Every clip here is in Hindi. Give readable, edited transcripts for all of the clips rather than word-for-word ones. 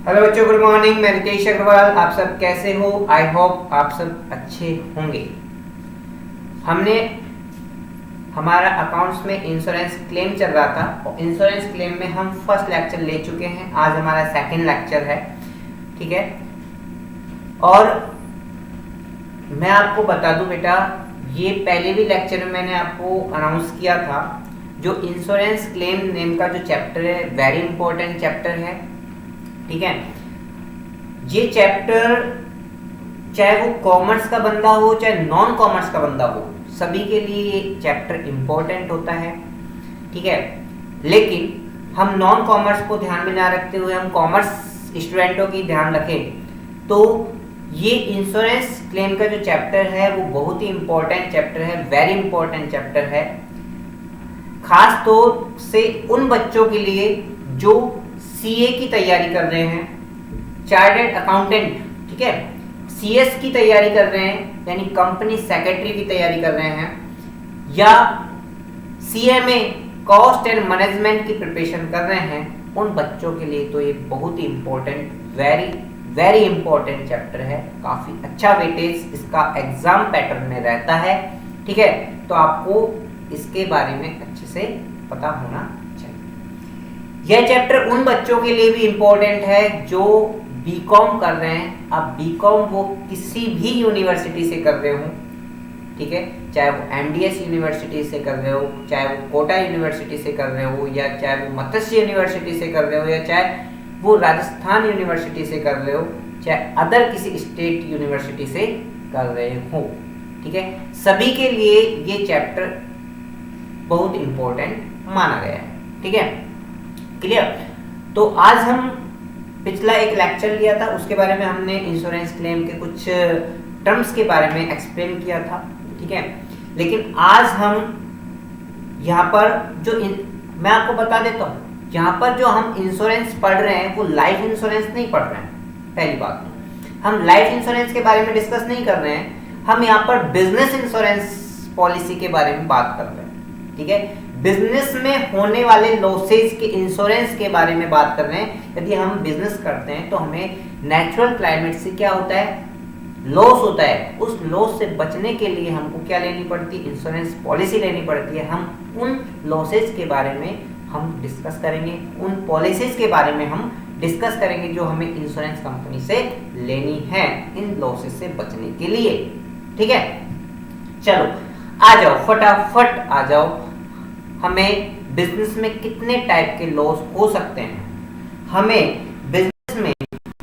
हेलो बच्चों, गुड मॉर्निंग। मैं रितेश अग्रवाल। आप सब कैसे हो? आई होप आप सब अच्छे होंगे। हमने हमारा अकाउंट्स में इंश्योरेंस क्लेम चल रहा था और इंश्योरेंस क्लेम में हम फर्स्ट लेक्चर ले चुके हैं। आज हमारा सेकंड लेक्चर है, ठीक है। और मैं आपको बता दूं बेटा, ये पहले भी लेक्चर में मैंने आपको अनाउंस किया था, जो इंश्योरेंस क्लेम नेम का जो चैप्टर है, वेरी इंपॉर्टेंट चैप्टर है, ठीक है। ये चैप्टर चाहे वो कॉमर्स का बंदा हो चाहे नॉन कॉमर्स का बंदा हो, सभी के लिए ये चैप्टर इंपॉर्टेंट होता है, ठीक है। लेकिन हम नॉन कॉमर्स को ध्यान में ना रखते हुए हम कॉमर्स स्टूडेंटों की ध्यान रखें तो ये इंश्योरेंस क्लेम का जो चैप्टर है वो बहुत ही इंपॉर्टेंट चैप्टर है, वेरी इंपॉर्टेंट चैप्टर है, खास तौर से उन बच्चों के लिए जो सीए की तैयारी कर रहे हैं, चार्टर्ड अकाउंटेंट, ठीक है, सीएस की तैयारी कर रहे हैं यानी कंपनी सेक्रेटरी की तैयारी कर रहे हैं, या सीएमए कॉस्ट एंड मैनेजमेंट की प्रिपरेशन कर रहे हैं, उन बच्चों के लिए तो ये बहुत ही important, very very important chapter है। काफी अच्छा वेटेज इसका एग्जाम पैटर्न में रहता है, ठीक है। तो आपको इसके बारे में अच्छे से पता होना चाहिए। यह चैप्टर उन बच्चों के लिए भी इंपॉर्टेंट है जो बीकॉम कर रहे हैं। अब बीकॉम वो किसी भी यूनिवर्सिटी से कर रहे हो, ठीक है, चाहे वो एमडीएस यूनिवर्सिटी से कर रहे हो, चाहे वो कोटा यूनिवर्सिटी से कर रहे हो, या चाहे वो मत्स्य यूनिवर्सिटी से कर रहे हो, या चाहे वो राजस्थान यूनिवर्सिटी से कर रहे हो, चाहे अदर किसी स्टेट यूनिवर्सिटी से कर रहे हो, ठीक है, सभी के लिए ये चैप्टर बहुत इंपॉर्टेंट माना गया है, ठीक है, क्लियर। तो आज हम पिछला एक लेक्चर लिया था, उसके बारे में हमने इंश्योरेंस क्लेम के कुछ टर्म्स के बारे में एक्सप्लेन किया था, ठीक है। लेकिन आज हम यहाँ पर मैं आपको बता देता हूँ, यहाँ पर जो हम इंश्योरेंस पढ़ रहे हैं वो लाइफ इंश्योरेंस नहीं पढ़ रहे हैं। पहली बात, हम लाइफ इंश्योरेंस के बारे में डिस्कस नहीं कर रहे हैं, हम यहाँ पर बिजनेस इंश्योरेंस पॉलिसी के बारे में बात कर रहे हैं, ठीक है। बिजनेस में होने वाले लॉसेज के इंश्योरेंस के बारे में बात कर रहे हैं। यदि हम बिजनेस करते हैं तो हमें नेचुरल क्लाइमेट से क्या होता है, लॉस होता है। उस लॉस से बचने के लिए हमको क्या लेनी पड़ती है, इंश्योरेंस पॉलिसी लेनी पड़ती है। हम उन लॉसेज के बारे में हम डिस्कस करेंगे, उन पॉलिसीज के बारे में हम डिस्कस करेंगे जो हमें इंश्योरेंस कंपनी से लेनी है इन लॉसेज से बचने के लिए, ठीक है। चलो आ जाओ, फटाफट आ जाओ। हमें बिजनेस में कितने टाइप के लॉस हो सकते हैं? हमें बिजनेस में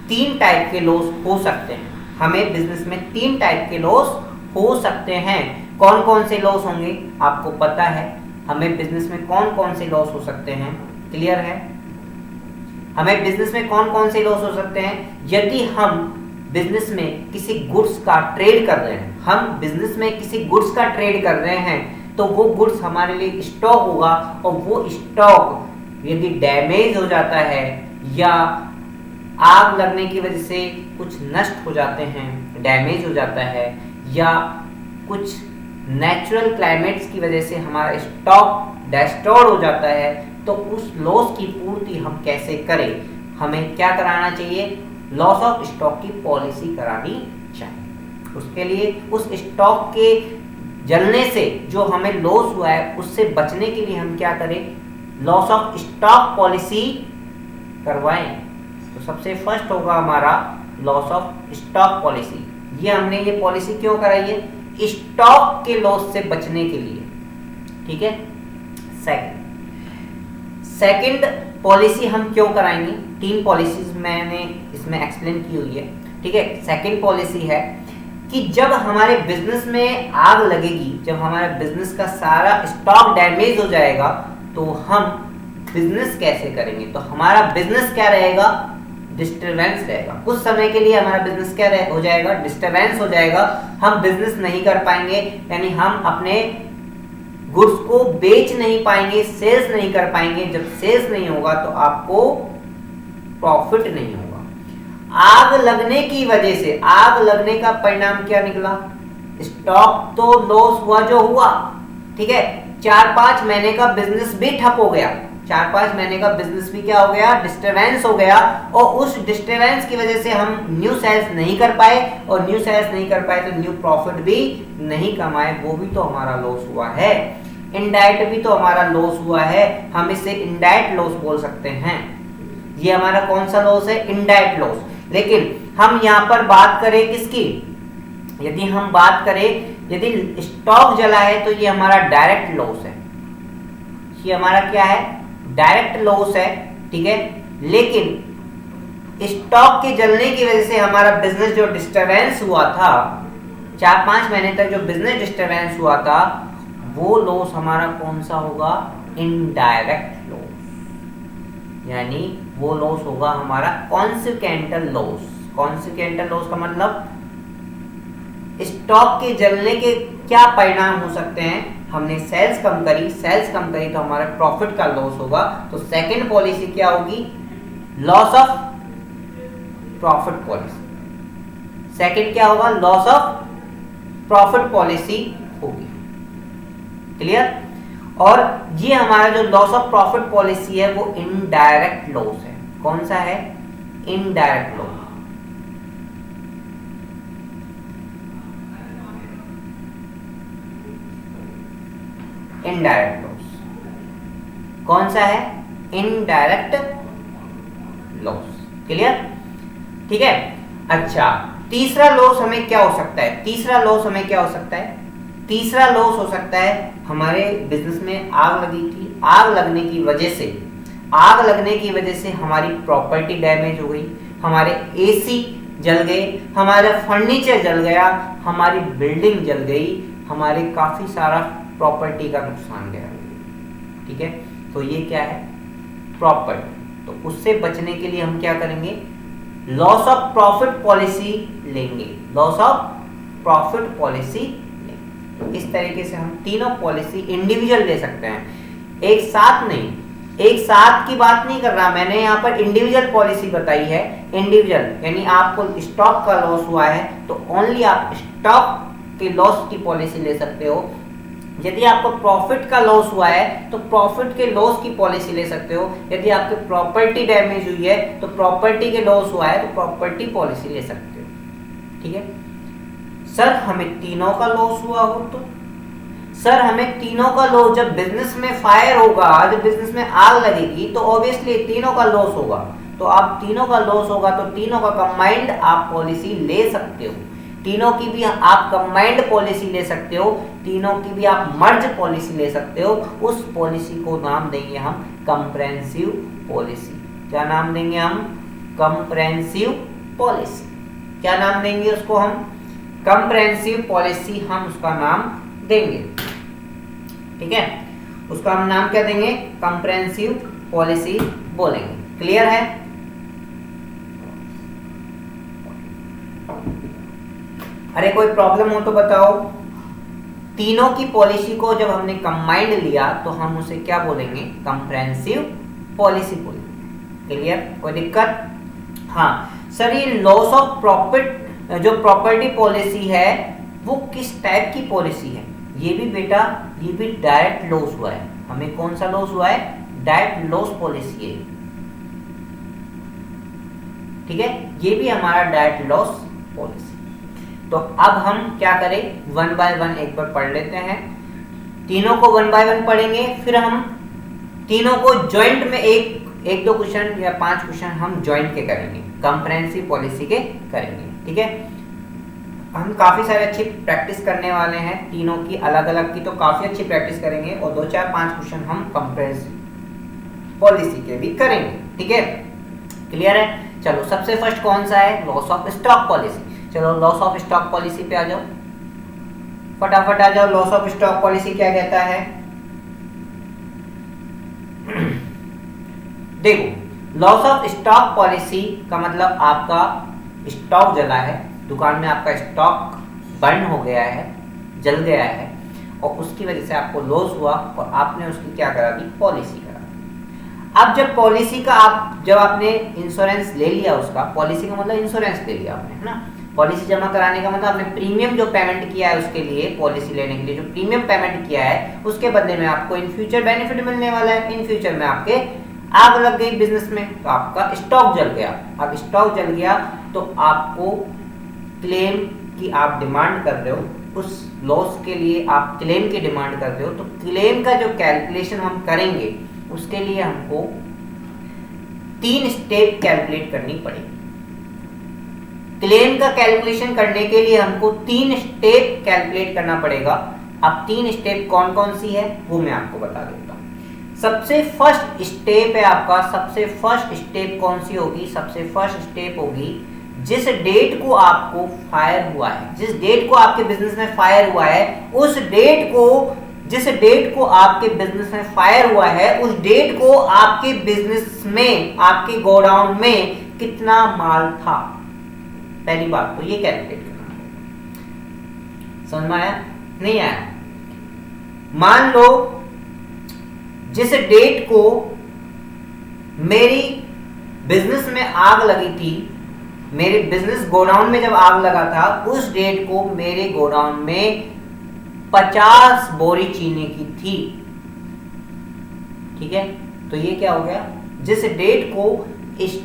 3 टाइप के लॉस हो सकते हैं। हमें बिजनेस में 3 टाइप के लॉस हो सकते हैं। कौन कौन से लॉस होंगे आपको पता है? हमें बिजनेस में कौन कौन से लॉस हो सकते हैं, क्लियर है? हमें बिजनेस में कौन कौन से लॉस हो सकते हैं? यदि हम बिजनेस में किसी गुड्स का ट्रेड कर रहे हैं, हम बिजनेस में किसी गुड्स का ट्रेड कर रहे हैं तो वो गुड्स हमारे लिए स्टॉक होगा, और वो स्टॉक यदि डैमेज हो जाता है या आग लगने की वजह से कुछ नष्ट हो जाते हैं, डैमेज हो जाता है, या कुछ नेचुरल क्लाइमेट्स की वजह से हमारा स्टॉक डिस्ट्रॉय हो जाता है, तो उस लॉस की पूर्ति हम कैसे करें? हमें क्या कराना चाहिए? लॉस ऑफ स्टॉक की पॉलिसी करानी चाहिए। उसके लिए उस स्टॉक के जलने से जो हमें लॉस हुआ है उससे बचने के लिए हम क्या करें? लॉस ऑफ स्टॉक पॉलिसी करवाएं। तो सबसे फर्स्ट होगा हमारा लॉस ऑफ स्टॉक पॉलिसी। ये हमने ये पॉलिसी क्यों कराई है? स्टॉक के लॉस से बचने के लिए, ठीक है। सेकंड पॉलिसी हम क्यों कराएंगे? 3 पॉलिसीज मैंने इसमें एक्सप्लेन की हुई है, ठीक है। सेकंड पॉलिसी है कि जब हमारे बिजनेस में आग लगेगी, जब हमारा बिजनेस का सारा स्टॉक डैमेज हो जाएगा, तो हम बिजनेस कैसे करेंगे? तो हमारा बिजनेस क्या रहेगा? डिस्टर्बेंस रहेगा। कुछ समय के लिए हमारा बिजनेस क्या हो जाएगा? डिस्टर्बेंस हो जाएगा। हम बिजनेस नहीं कर पाएंगे, यानी हम अपने गुड्स को बेच नहीं पाएंगे, सेल्स नहीं कर पाएंगे। जब सेल्स नहीं होगा तो आपको प्रॉफिट नहीं होगा। आग लगने की वजह से, आग लगने का परिणाम क्या निकला? स्टॉक तो लॉस हुआ जो हुआ, ठीक है। 4-5 महीने का बिजनेस भी ठप हो गया। 4-5 महीने का बिजनेस भी क्या हो गया, डिस्टर्बेंस हो गया, और उस डिस्टर्बेंस की वजह से हम न्यू सेल्स नहीं कर पाए, और न्यू सेल्स नहीं कर पाए तो न्यू प्रॉफिट भी नहीं कमाए, वो भी तो हमारा लॉस हुआ है। इनडायरेक्ट भी तो हमारा लॉस हुआ है, हम इसे इनडायरेक्ट लॉस बोल सकते हैं। ये हमारा कौन सा लॉस है, इनडायरेक्ट लॉस। लेकिन हम यहाँ पर बात करें किसकी, यदि हम बात करें यदि स्टॉक जला है तो ये हमारा डायरेक्ट लॉस है, ये हमारा क्या है, डायरेक्ट लॉस है, ठीक है। लेकिन स्टॉक के जलने की वजह से हमारा बिजनेस जो डिस्टर्बेंस हुआ था, 4-5 महीने तक जो बिजनेस डिस्टर्बेंस हुआ था, वो लॉस हमारा कौन सा होगा, इनडायरेक्ट लॉस, यानी वो लॉस होगा हमारा कॉन्सिक्वेंटल लॉस। कॉन्सिक्वेंटल लॉस का मतलब स्टॉक के जलने के क्या परिणाम हो सकते हैं, हमने सेल्स कम करी तो हमारा प्रॉफिट का लॉस होगा, तो सेकंड पॉलिसी क्या होगी, loss of profit policy. Second क्या होगा, लॉस ऑफ प्रॉफिट पॉलिसी होगी। क्लियर। और ये हमारा जो लॉस ऑफ प्रॉफिट पॉलिसी है वो इनडायरेक्ट लॉस है। कौन सा है, इनडायरेक्ट लॉस। इनडायरेक्ट लॉस कौन सा है, इनडायरेक्ट लॉस। क्लियर, ठीक है। अच्छा, तीसरा लॉस हमें क्या हो सकता है, तीसरा लॉस हमें क्या हो सकता है, तीसरा लॉस हो सकता है हमारे बिजनेस में आग लगी थी, आग लगने की वजह से हमारी प्रॉपर्टी डैमेज हो गई, हमारे एसी जल गए, हमारा फर्नीचर जल गया, हमारी बिल्डिंग जल गई, हमारे काफी सारा प्रॉपर्टी का नुकसान गया, ठीक है। तो ये क्या है, प्रॉपर्टी। तो उससे बचने के लिए हम क्या करेंगे, लॉस ऑफ प्रॉफिट पॉलिसी लेंगे, लॉस ऑफ प्रॉफिट पॉलिसी लेंगे। इस तरीके से हम तीनों पॉलिसी इंडिविजुअल ले सकते हैं, एक साथ नहीं। एक साथ की बात नहीं कर रहा, मैंने यहाँ पर इंडिविजुअल पॉलिसी बताई है। इंडिविजुअल यानी आपको स्टॉक का लॉस हुआ है तो ओनली आप स्टॉक के लॉस की पॉलिसी ले सकते हो। यदि आपको प्रॉफिट का लॉस हुआ है तो प्रॉफिट के लॉस की पॉलिसी ले सकते हो। यदि आपकी प्रॉपर्टी डैमेज हुई है तो प्रॉपर्टी के लॉस हुआ है तो प्रॉपर्टी पॉलिसी ले सकते हो, ठीक है। सर हमें तीनों का लॉस हुआ हो तो, सर हमें तीनों का लॉस, जब बिजनेस में फायर होगा, जब बिजनेस में आग लगेगी तो ऑब्वियसली तीनों का लॉस होगा। तो आप तीनों का लॉस होगा तो तीनों का कंबाइंड आप पॉलिसी ले सकते हो, तीनों की भी आप कंबाइंड पॉलिसी ले सकते हो, तीनों की भी आप मर्ज पॉलिसी ले सकते हो। उस पॉलिसी को नाम देंगे हम कंप्रेहेंसिव पॉलिसी। क्या नाम देंगे हम, कंप्रेहेंसिव पॉलिसी। क्या नाम देंगे उसको हम, कंप्रेहेंसिव पॉलिसी हम उसका नाम देंगे, ठीक है। उसका हम नाम क्या देंगे, कंप्रेहेंसिव पॉलिसी बोलेंगे। क्लियर है। अरे कोई प्रॉब्लम हो तो बताओ। तीनों की पॉलिसी को जब हमने कंबाइंड लिया तो हम उसे क्या बोलेंगे, कंप्रेहेंसिव पॉलिसी बोलेंगे। क्लियर, कोई दिक्कत। हाँ सर, ये लॉस ऑफ प्रॉफिट जो प्रॉपर्टी पॉलिसी है वो किस टाइप की पॉलिसी है, ये भी बेटा, ये भी डायरेक्ट लॉस हुआ है। हमें कौन सा लॉस हुआ है, डायरेक्ट लॉस पॉलिसी है, ठीक है। ये भी हमारा डायरेक्ट लॉस पॉलिसी। तो अब हम क्या करें, वन बाय वन एक बार पढ़ लेते हैं। तीनों को वन बाय वन पढ़ेंगे, फिर हम तीनों को जॉइंट में एक दो क्वेश्चन या 5 क्वेश्चन हम जॉइंट के करेंगे, कंप्रेहेंसिव पॉलिसी के करेंगे, ठीक है। हम काफी सारे अच्छी प्रैक्टिस करने वाले हैं, तीनों की अलग अलग की तो काफी अच्छी प्रैक्टिस करेंगे, और 2-4-5 क्वेश्चन हम कंप्रेहेंसिव पॉलिसी के भी करेंगे, ठीक है। क्लियर है। चलो सबसे फर्स्ट कौन सा है, लॉस ऑफ स्टॉक पॉलिसी। चलो लॉस ऑफ स्टॉक पॉलिसी पे आ जाओ, फटाफट आ जाओ। लॉस ऑफ स्टॉक पॉलिसी क्या कहता है, देखो लॉस ऑफ स्टॉक पॉलिसी का मतलब आपका स्टॉक जला है, दुकान में आपका स्टॉक बर्न हो गया है, जल गया है, और उसकी वजह से आपको लॉस हुआ और आपने उसकी क्या करा दी, पॉलिसी करा। अब जब पॉलिसी का जब आपने इंश्योरेंस ले लिया उसका, पॉलिसी का मतलब इंश्योरेंस ले लिया आपने, है ना। पॉलिसी जमा कराने का मतलब आपने प्रीमियम जो पेमेंट किया है उसके लिए, पॉलिसी लेने के लिए जो प्रीमियम पेमेंट किया है उसके बदले में आपको इन फ्यूचर बेनिफिट मिलने वाला है। इन फ्यूचर में आपके आग लग गई बिजनेस में तो आपका स्टॉक जल गया। अब स्टॉक जल गया तो आपको क्लेम की आप डिमांड कर रहे हो, उस लॉस के लिए आप क्लेम की डिमांड कर रहे हो, तो क्लेम का जो कैलकुलेशन हम करेंगे उसके लिए हमको 3 स्टेप कैलकुलेट करनी पड़ेगी। क्लेम का कैलकुलेशन करने के लिए हमको 3 स्टेप कैलकुलेट करना पड़ेगा। अब 3 स्टेप कौन कौन सी है वो मैं आपको बता देता हूं। सबसे फर्स्ट स्टेप है आपका, सबसे फर्स्ट स्टेप कौन सी होगी? सबसे फर्स्ट स्टेप होगी जिस डेट को आपको फायर हुआ है, जिस डेट को आपके बिजनेस में फायर हुआ है, उस डेट को, जिस डेट को आपके बिजनेस में फायर हुआ है उस डेट को आपके बिजनेस में, आपके गोडाउन में कितना माल था। पहली बात तो ये कैलकुलेट करना है। समझ में आया? नहीं आया? मान लो जिस डेट को मेरी बिजनेस में आग लगी थी, मेरे बिजनेस गोडाउन में जब आग लगा था उस डेट को मेरे गोडाउन में 50 बोरी चीनी की थी। ठीक है, तो ये क्या हो गया? जिस डेट को इस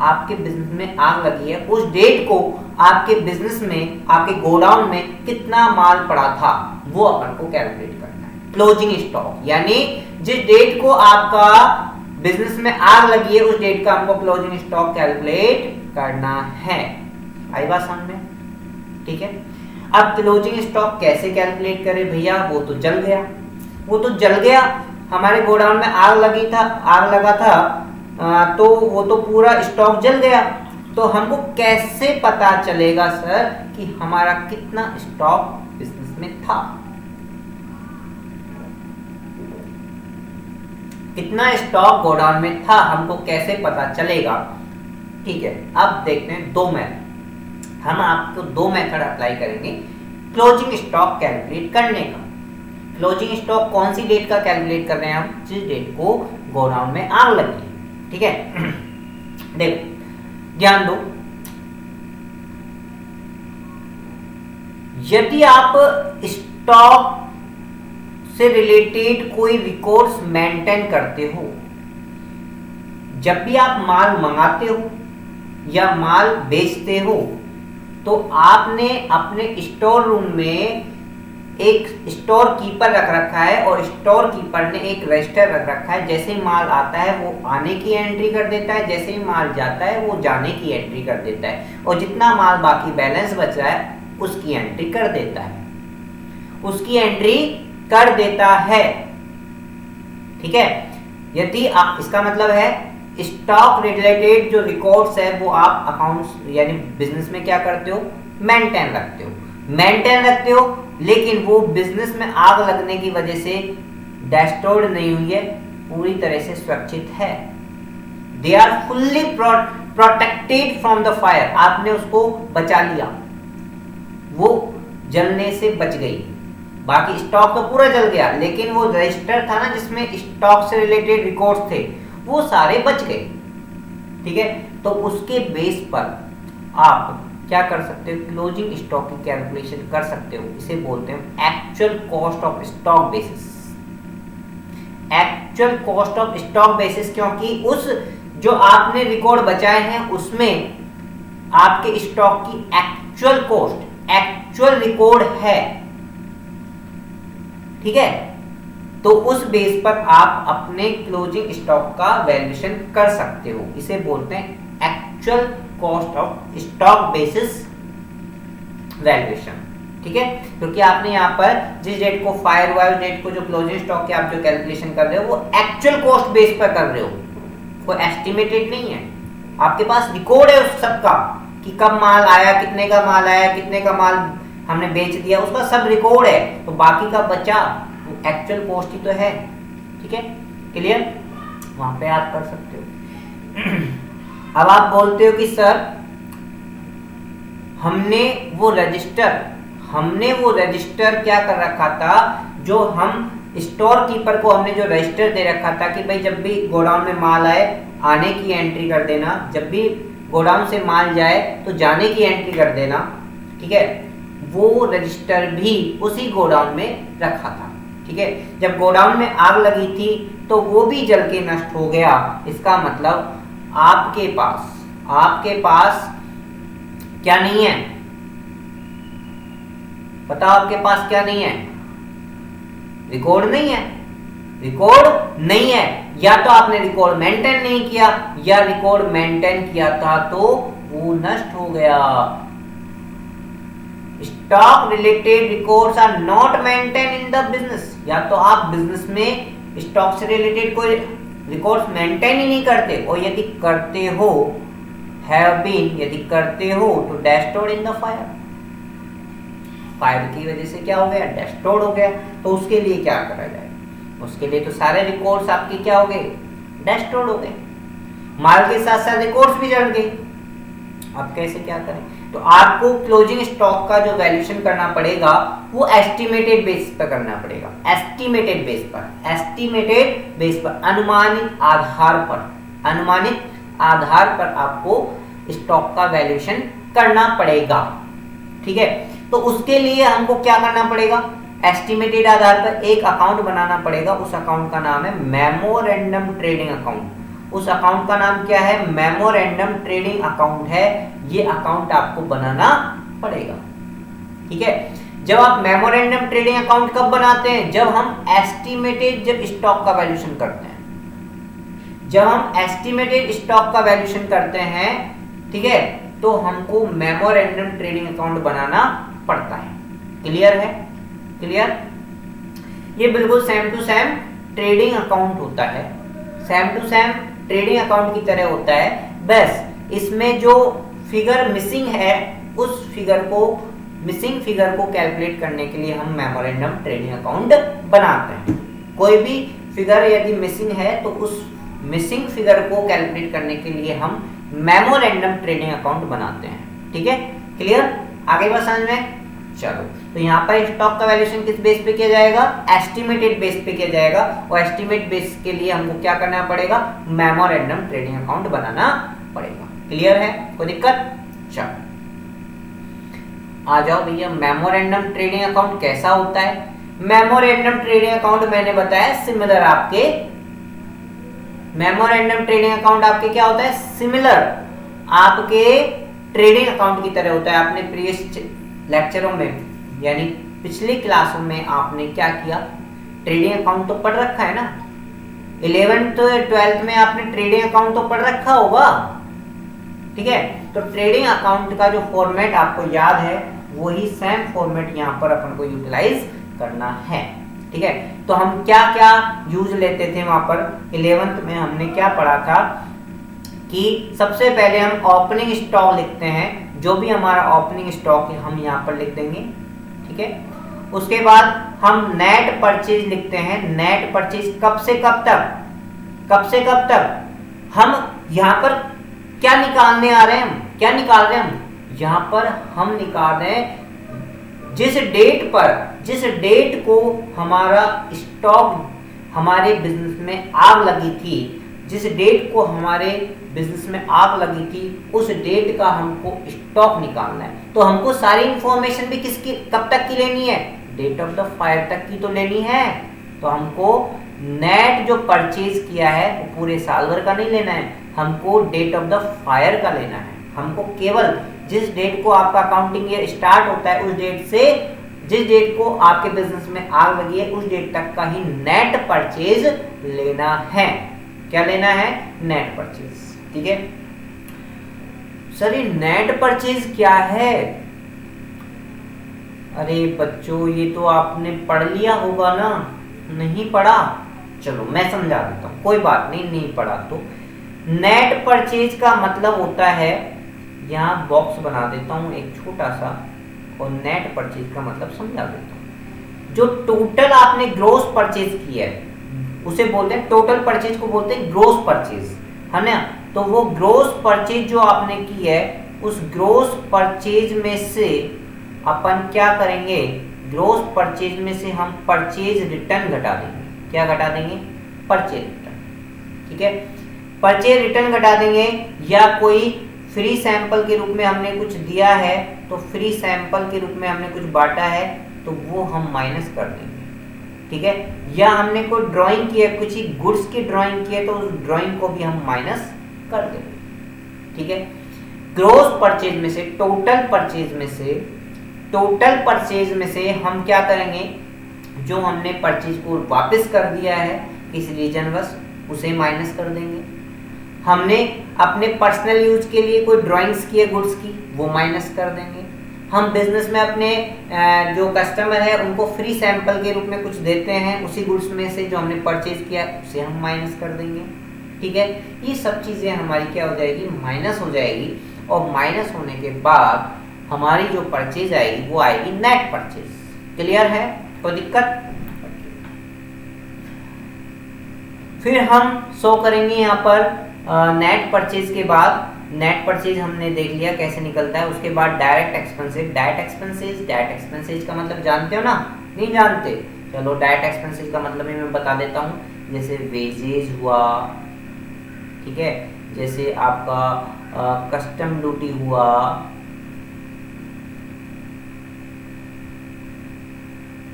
आपके बिजनेस में आग लगी है उस डेट को आपके बिजनेस में, आपके गोडाउन में कितना माल पड़ा था वो अपन को कैलकुलेट करना है। क्लोजिंग स्टॉक यानी जिस डेट को आपका बिजनेस में आग लगी है उस डेट का हमको क्लोजिंग स्टॉक कैलकुलेट करना है। आई बात समझ में? ठीक है, अब क्लोजिंग स्टॉक कैसे कैलकुलेट करें भैया? वो तो जल गया, वो तो जल गया, हमारे गोडाउन में आग लगी था, आग लगा था, तो वो तो पूरा स्टॉक जल गया। तो हमको कैसे पता चलेगा सर कि हमारा कितना स्टॉक बिजनेस में था? कितना स्टॉक गोडाउन में था हमको कैसे पता चलेगा? ठीक है, अब देखते हैं 2 मेथड। हम आपको 2 मेथड अप्लाई करेंगे क्लोजिंग स्टॉक कैलकुलेट करने का। क्लोजिंग स्टॉक कौन सी डेट का कैलकुलेट कर रहे हैं हम? जिस डेट को गोडाउन में आग लगी। ठीक है, देखो ध्यान दो, यदि आप स्टॉक से रिलेटेड कोई रिकॉर्ड्स मेंटेन करते हो, जब भी आप माल मंगाते हो या माल बेचते हो तो आपने अपने स्टोर रूम में एक स्टोर कीपर रख रखा है और स्टोर कीपर ने एक रजिस्टर रख रखा है। जैसे ही माल आता है वो आने की एंट्री कर देता है, जैसे ही माल जाता है वो जाने की एंट्री कर देता है, और जितना माल बाकी बैलेंस बच रहा है उसकी एंट्री कर देता है, उसकी एंट्री कर देता है। ठीक है, यदि आप, इसका मतलब है स्टॉक रिलेटेड जो रिकॉर्ड्स है वो आप अकाउंट्स यानी बिजनेस में क्या करते हो? मेंटेन रखते हो, मेंटेन रखते हो, लेकिन वो बिजनेस में आग लगने की वजह से डिस्ट्रॉयड नहीं हुई है, पूरी तरह से सुरक्षित है। They are fully protected from the fire. आपने उसको बचा लिया, वो जलने से बच गई। बाकी स्टॉक तो पूरा जल गया, लेकिन वो रजिस्टर था ना जिसमें स्टॉक से रिलेटेड रिकॉर्ड्स थे वो सारे बच गए। ठीक है, तो उसके बेस पर आप क्या कर सकते हो? क्लोजिंग स्टॉक की कैलकुलेशन कर सकते हो। इसे बोलते हैं actual cost of stock basis. Actual cost of stock basis, क्योंकि उस जो आपने रिकॉर्ड बचाए हैं उसमें आपके स्टॉक की एक्चुअल कॉस्ट, एक्चुअल रिकॉर्ड है। ठीक है, तो उस बेस पर आप अपने क्लोजिंग स्टॉक का वैल्यूएशन कर सकते हो। इसे बोलते हैं actual cost of stock basis valuation. ठीक है, क्योंकि आपने यहाँ पर जिस डेट को फायर हुआ है उस डेट को जो क्लोजिंग स्टॉक की आप जो कैलकुलेशन कर रहे हो वो एक्चुअल कॉस्ट बेस पर कर रहे हो, वो एस्टिमेटेड नहीं है। आपके पास रिकॉर्ड है उस सब का कि कब माल आया, कितने का माल आया, कितने का माल हमने बेच दिया, उसका सब रिकॉर्ड है। तो बाकी का बचा वो एक्चुअल कॉस्ट ही तो है। ठीक है, क्लियर? वहां पे आप कर सकते हो। अब आप बोलते हो कि सर हमने वो रजिस्टर क्या कर रखा था, जो हम स्टोर कीपर को हमने जो रजिस्टर दे रखा था कि भाई जब भी गोडाउन में माल आए आने की एंट्री कर देना, जब भी गोडाउन से माल जाए तो जाने की एंट्री कर देना। ठीक है, वो रजिस्टर भी उसी गोडाउन में रखा था। ठीक है, जब गोडाउन में आग लगी थी तो वो भी जल के नष्ट हो गया। इसका मतलब आपके पास क्या नहीं है, बताओ आपके पास क्या नहीं है? रिकॉर्ड नहीं है। रिकॉर्ड नहीं है, या तो आपने रिकॉर्ड मेंटेन नहीं किया, या रिकॉर्ड मेंटेन किया था तो वो नष्ट हो गया। Stock related records are not maintain in the business. या तो आप बिजनेस में स्टॉक से रिलेटेड कोई रिकॉर्ड्स मेंटेन ही नहीं करते, और यदि करते हो यदि करते हो तो destroyed in the fire. Fire की वजह से क्या हो गया? डेस्ट्रॉयड हो गया। तो उसके लिए क्या करा जाए? उसके लिए तो सारे रिकॉर्ड्स आपके क्या हो गए? डेस्ट्रॉयड हो गए। माल के साथ साथ रिकॉर्ड्स भी जल गए। अब कैसे क्या करें? तो आपको क्लोजिंग स्टॉक का जो वैल्यूएशन करना पड़ेगा वो एस्टिमेटेड बेस पर करना पड़ेगा। एस्टिमेटेड बेस पर अनुमानित आधार पर आपको स्टॉक का वैल्यूएशन करना पड़ेगा। ठीक है, तो उसके लिए हमको क्या करना पड़ेगा? एस्टिमेटेड आधार पर एक अकाउंट बनाना पड़ेगा। उस अकाउंट का नाम है मेमोरेंडम ट्रेडिंग अकाउंट। उस अकाउंट का नाम क्या है? मेमोरेंडम ट्रेडिंग अकाउंट है। ये अकाउंट आपको बनाना पड़ेगा। ठीक है, जब आप मेमोरेंडम ट्रेडिंग अकाउंट कब बनाते हैं? जब हम एस्टिमेटेड स्टॉक का वैल्यूएशन करते हैं। जब हम एस्टिमेटेड स्टॉक का वैल्यूएशन करते हैं, ठीक है, तो हमको मेमोरेंडम ट्रेडिंग अकाउंट बनाना पड़ता है। क्लियर है? क्लियर? ये बिल्कुल same to same trading account होता है। Same to same trading account की तरह होता है, बस इसमें जो फिगर मिसिंग है उस मिसिंग फिगर को कैलकुलेट करने के लिए हम मेमोरेंडम ट्रेडिंग अकाउंट बनाते हैं। कोई भी फिगर यदि मिसिंग है तो उस मिसिंग फिगर को कैलकुलेट करने के लिए हम मेमोरेंडम ट्रेडिंग अकाउंट बनाते हैं। ठीक है, क्लियर? आगे बात समझ में? चलो, तो यहाँ पर स्टॉक का वैल्यूएशन किस बेस पे किया जाएगा? एस्टिमेटेड बेस पे किया जाएगा। और एस्टिमेट बेस के लिए हमको क्या करना पड़ेगा? मेमोरेंडम ट्रेडिंग अकाउंट बनाना पड़ेगा। क्लियर है? कोई दिक्कत? चलो आ जाओ भैया, मेमोरेंडम ट्रेडिंग अकाउंट कैसा होता है? मेमोरेंडम ट्रेडिंग अकाउंट मैंने बताया सिमिलर आपके मेमोरेंडम ट्रेडिंग अकाउंट आपके क्या होता है? सिमिलर आपके ट्रेडिंग अकाउंट की तरह होता है। आपने प्रीवियस लेक्चरों में यानी पिछली क्लासों में आपने क्या किया? ट्रेडिंग अकाउंट तो पढ़ रखा है ना। 11th 12th में आपने ट्रेडिंग अकाउंट तो पढ़ रखा होगा। ठीक है, तो ट्रेडिंग अकाउंट का जो फॉर्मेट आपको याद है वही सेम फॉर्मेट यहाँ पर अपन को यूटिलाइज करना है। ठीक है, तो हम क्या क्या यूज लेते थे वहां पर? 11th में हमने क्या पढ़ा था कि सबसे पहले हम ओपनिंग स्टॉक लिखते हैं। जो भी हमारा ओपनिंग स्टॉक है हम यहाँ पर लिख देंगे। ठीक है, उसके बाद हम नेट परचेज लिखते हैं। नेट परचेज कब से कब तक? हम यहाँ पर क्या निकालने आ रहे हैं? क्या निकाल रहे हैं हम? यहाँ पर हम निकाल रहे हैं जिस डेट को हमारा स्टॉक हमारे बिजनेस में आग लगी थी, जिस डेट को हमारे बिजनेस में आग लगी थी उस डेट का हमको स्टॉक निकालना है। तो हमको सारी इंफॉर्मेशन भी किसकी कब तक की लेनी है? डेट ऑफ द फायर तक की तो लेनी है। तो हमको नेट जो परचेज किया है वो पूरे साल भर का नहीं लेना है, हमको डेट ऑफ द फायर का लेना है। हमको केवल जिस डेट को आपका अकाउंटिंग ईयर स्टार्ट होता है उस डेट से जिस डेट को आपके बिजनेस में आग लगी है उस डेट तक का ही नेट परचेज लेना है। क्या लेना है? Net purchase. ठीक है सर, ये नेट परचेज क्या है? अरे बच्चों, ये तो आपने पढ़ लिया होगा ना। नहीं पढ़ा? चलो मैं समझा देता हूँ, कोई बात नहीं पढ़ा तो। नेट परचेज का मतलब होता है, यहाँ बॉक्स बना देता हूँ एक छोटा सा और नेट परचेज का मतलब समझा देता हूँ। जो टोटल आपने ग्रोस परचेज किया है उसे बोलते हैं, टोटल परचेज को बोलते हैं ग्रोस परचेज, है ना। तो वो ग्रोस परचेज जो आपने की है उस ग्रोस परचेज में से अपन क्या करेंगे? ग्रोस परचेज में से हम परचेज रिटर्न घटा देंगे। क्या घटा देंगे? Purchase return. ठीक है, परचेज रिटर्न घटा देंगे या कोई फ्री सैंपल के रूप में हमने कुछ दिया है, तो फ्री सैंपल के रूप में हमने कुछ बांटा है तो वो हम माइनस कर देंगे, ठीक है। या हमने कोई ड्राइंग की है, कुछ ही गुड्स की ड्राइंग की है तो उस ड्राइंग को भी हम माइनस कर देंगे, ठीक है। ग्रॉस परचेज में से, टोटल परचेज में से हम क्या करेंगे, जो हमने परचेज को वापस कर दिया है किस रीजनवश, उसे माइनस कर देंगे। हमने अपने पर्सनल यूज के लिए कोई ड्राइंग्स की है गुड्स की, वो माइनस कर देंगे। हम बिजनेस में अपने जो कस्टमर है उनको फ्री सैंपल के रूप में कुछ देते हैं, उसी गुड्स में से जो हमने परचेज किया उसे हम माइनस कर देंगे, ठीक है। ये सब चीजें हमारी क्या हो जाएगी, माइनस हो जाएगी। और माइनस होने के बाद हमारी जो परचेज आएगी वो आएगी नेट परचेज। क्लियर है, कोई दिक्कत? फिर हम शो करेंगे यहाँ पर नेट परचेज के बाद, नेट परचेज हमने देख लिया कैसे निकलता है। उसके बाद डायरेक्ट एक्सपेंसेस। डायरेक्ट एक्सपेंसेस का मतलब जानते हो ना, नहीं जानते? चलो डायरेक्ट एक्सपेंसेस का मतलब ही मैं बता देता हूँ। जैसे वेजेज हुआ, ठीक है, जैसे आपका कस्टम ड्यूटी हुआ,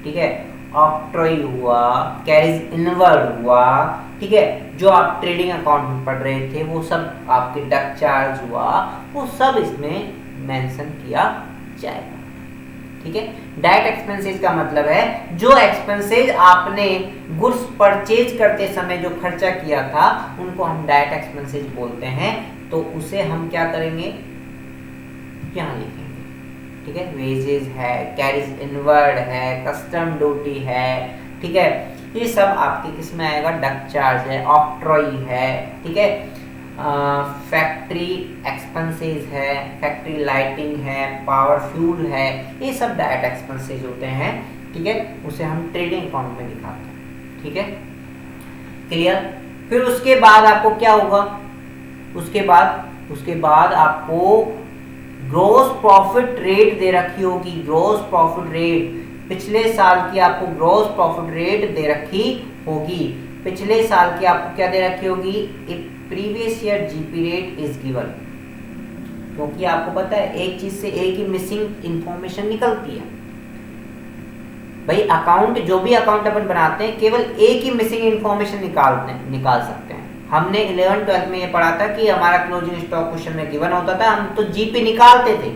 ठीक है, ऑक्ट्रॉय हुआ, कैरिज इनवर्ड हुआ, ठीक है, जो आप ट्रेडिंग अकाउंट में पढ़ रहे थे वो सब आपके डक चार्ज हुआ, वो सब इसमें मेंशन किया जाएगा, ठीक है। डायरेक्ट एक्सपेंसेस का मतलब है जो एक्सपेंसेस आपने गुड्स परचेज करते समय जो खर्चा किया था उनको हम डायरेक्ट एक्सपेंसेस बोलते हैं। तो उसे हम क्या करेंगे, यहाँ लिखेंगे, ठीक है। वेजेस है, कैरिज इनवर्ड है, कस्टम ड्यूटी है, ठीक है, ये सब आपके किस में आएगा, डक चार्ज है, ऑक्ट्रॉय है, ठीक है, फैक्ट्री एक्सपेंसेस है, फैक्ट्री लाइटिंग है, पावर फ्यूल है, ये सब डायरेक्ट एक्सपेंसेस होते हैं, ठीक है। उसे हम ट्रेडिंग अकाउंट में दिखाते हैं, ठीक है, क्लियर। फिर उसके बाद आपको क्या होगा, उसके बाद आपको ग्रॉस प्रॉफिट रेट दे रखी होगी। ग्रॉस प्रॉफिट रेट, पिछले साल की आपको ग्रॉस प्रॉफिट रेट दे रखी होगी। पिछले साल की आपको क्या दे रखी होगी, previous year GP rate is given. क्योंकि आपको पता है एक चीज से एक ही मिसिंग इंफॉर्मेशन निकलती है भाई। अकाउंट, जो भी अकाउंट अपन बनाते हैं केवल एक ही मिसिंग इंफॉर्मेशन निकाल सकते हैं। हमने 11-12 में ये पढ़ा था कि हमारा क्लोजिंग स्टॉक क्वेश्चन में गिवन होता था, हम तो जीपी निकालते थे।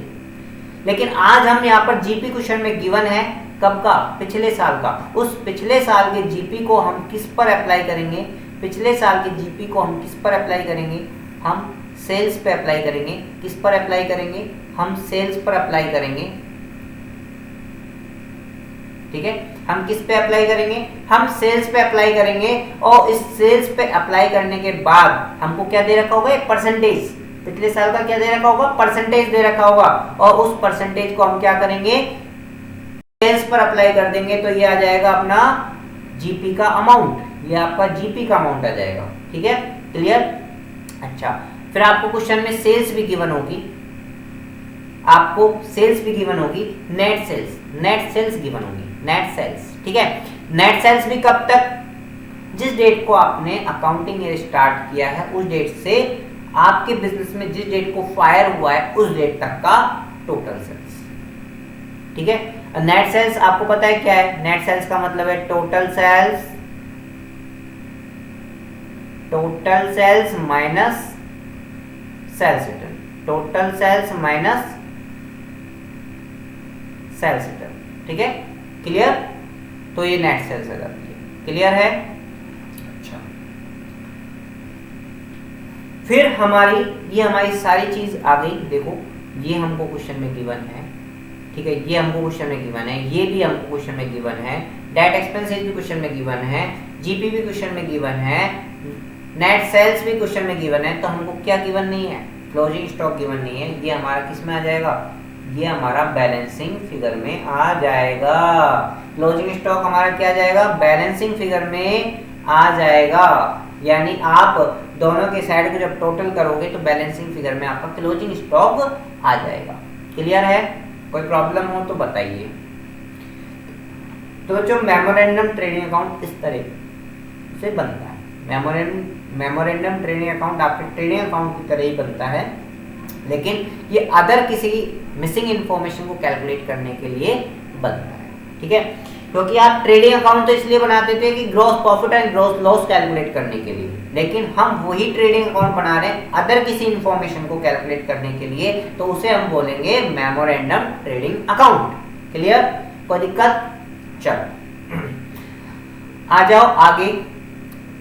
लेकिन आज हम यहाँ पर जीपी क्वेश्चन में गिवन है, कब का, पिछले साल का। उस पिछले साल के जीपी को हम किस पर अप्लाई करेंगे, पिछले साल के जीपी को हम किस पर अप्लाई करेंगे, हम सेल्स पे अप्लाई करेंगे। किस पर अप्लाई करेंगे, हम सेल्स पर अप्लाई करेंगे, ठीक है। हम किस पे अप्लाई करेंगे, हम सेल्स पे अप्लाई करेंगे। और इस सेल्स पे अप्लाई करने के बाद हमको क्या दे रखा होगा, एक परसेंटेज, पिछले साल का क्या दे रखा होगा, परसेंटेज दे रखा होगा। और उस परसेंटेज को हम क्या करेंगे, सेल्स पर अप्लाई कर देंगे। तो ये आ जाएगा अपना जीपी का अमाउंट, ये आपका जीपी का अमाउंट आ जाएगा, ठीक है, क्लियर। अच्छा, फिर आपको क्वेश्चन में सेल्स भी गिवन होगी, आपको सेल्स भी गिवन होगी, नेट सेल्स गिवन होगी, नेट सेल्स, ठीक है। नेट सेल्स भी कब तक, जिस डेट को आपने अकाउंटिंग ईयर स्टार्ट किया है उस डेट से आपके बिजनेस में जिस डेट को फायर हुआ है उस डेट तक का टोटल सेल्स, ठीक है। नेट सेल्स आपको पता है क्या है, नेट सेल्स का मतलब है total sales minus sales return, total sales minus sales return, ठीक है, क्लियर। तो ये नेट सेल्स आ जाती है, क्लियर है। अच्छा, फिर ये हमारी सारी चीज आ गई। देखो ये हमको क्वेश्चन में गिवन है, ठीक है, ये हमको क्वेश्चन में गिवन है, ये भी हमको क्वेश्चन में गिवन है, डायरेक्ट एक्सपेंसेस भी क्वेश्चन में गिवन है, जीपी भी क्वेश्चन में गिवन है, नेट सेल्स भी क्वेश्चन में गिवन है। तो हमको क्या गिवन नहीं है, क्लोजिंग स्टॉक गिवन नहीं है। ये हमारा किस में आ जाएगा, ये हमारा बैलेंसिंग फिगर में आ जाएगा। क्लोजिंग स्टॉक हमारा क्या आ जाएगा, बैलेंसिंग फिगर में आ जाएगा। यानी आप दोनों के साइड को जब टोटल करोगे तो बैलेंसिंग फिगर में आपका क्लोजिंग स्टॉक आ जाएगा, क्लियर है। कोई प्रॉब्लम हो तो बताइए। तो जो मेमोरेंडम ट्रेडिंग अकाउंट इस तरह से बनता है, मेमोरेंडम ट्रेडिंग अकाउंट आपके ट्रेडिंग अकाउंट की तरह ही बनता है, लेकिन ये अदर किसी मिसिंग इंफॉर्मेशन को कैलकुलेट करने के लिए बनता है, ठीक है। क्योंकि आप ट्रेडिंग अकाउंट तो इसलिए बनाते थे कि gross profit and gross loss calculate करने के लिए, लेकिन हम वही ट्रेडिंग अकाउंट बना रहे हैं अदर किसी इंफॉर्मेशन को कैलकुलेट करने के लिए, तो उसे हम बोलेंगे मेमोरेंडम ट्रेडिंग अकाउंट। क्लियर, कोई दिक्कत? चलो आ जाओ आगे।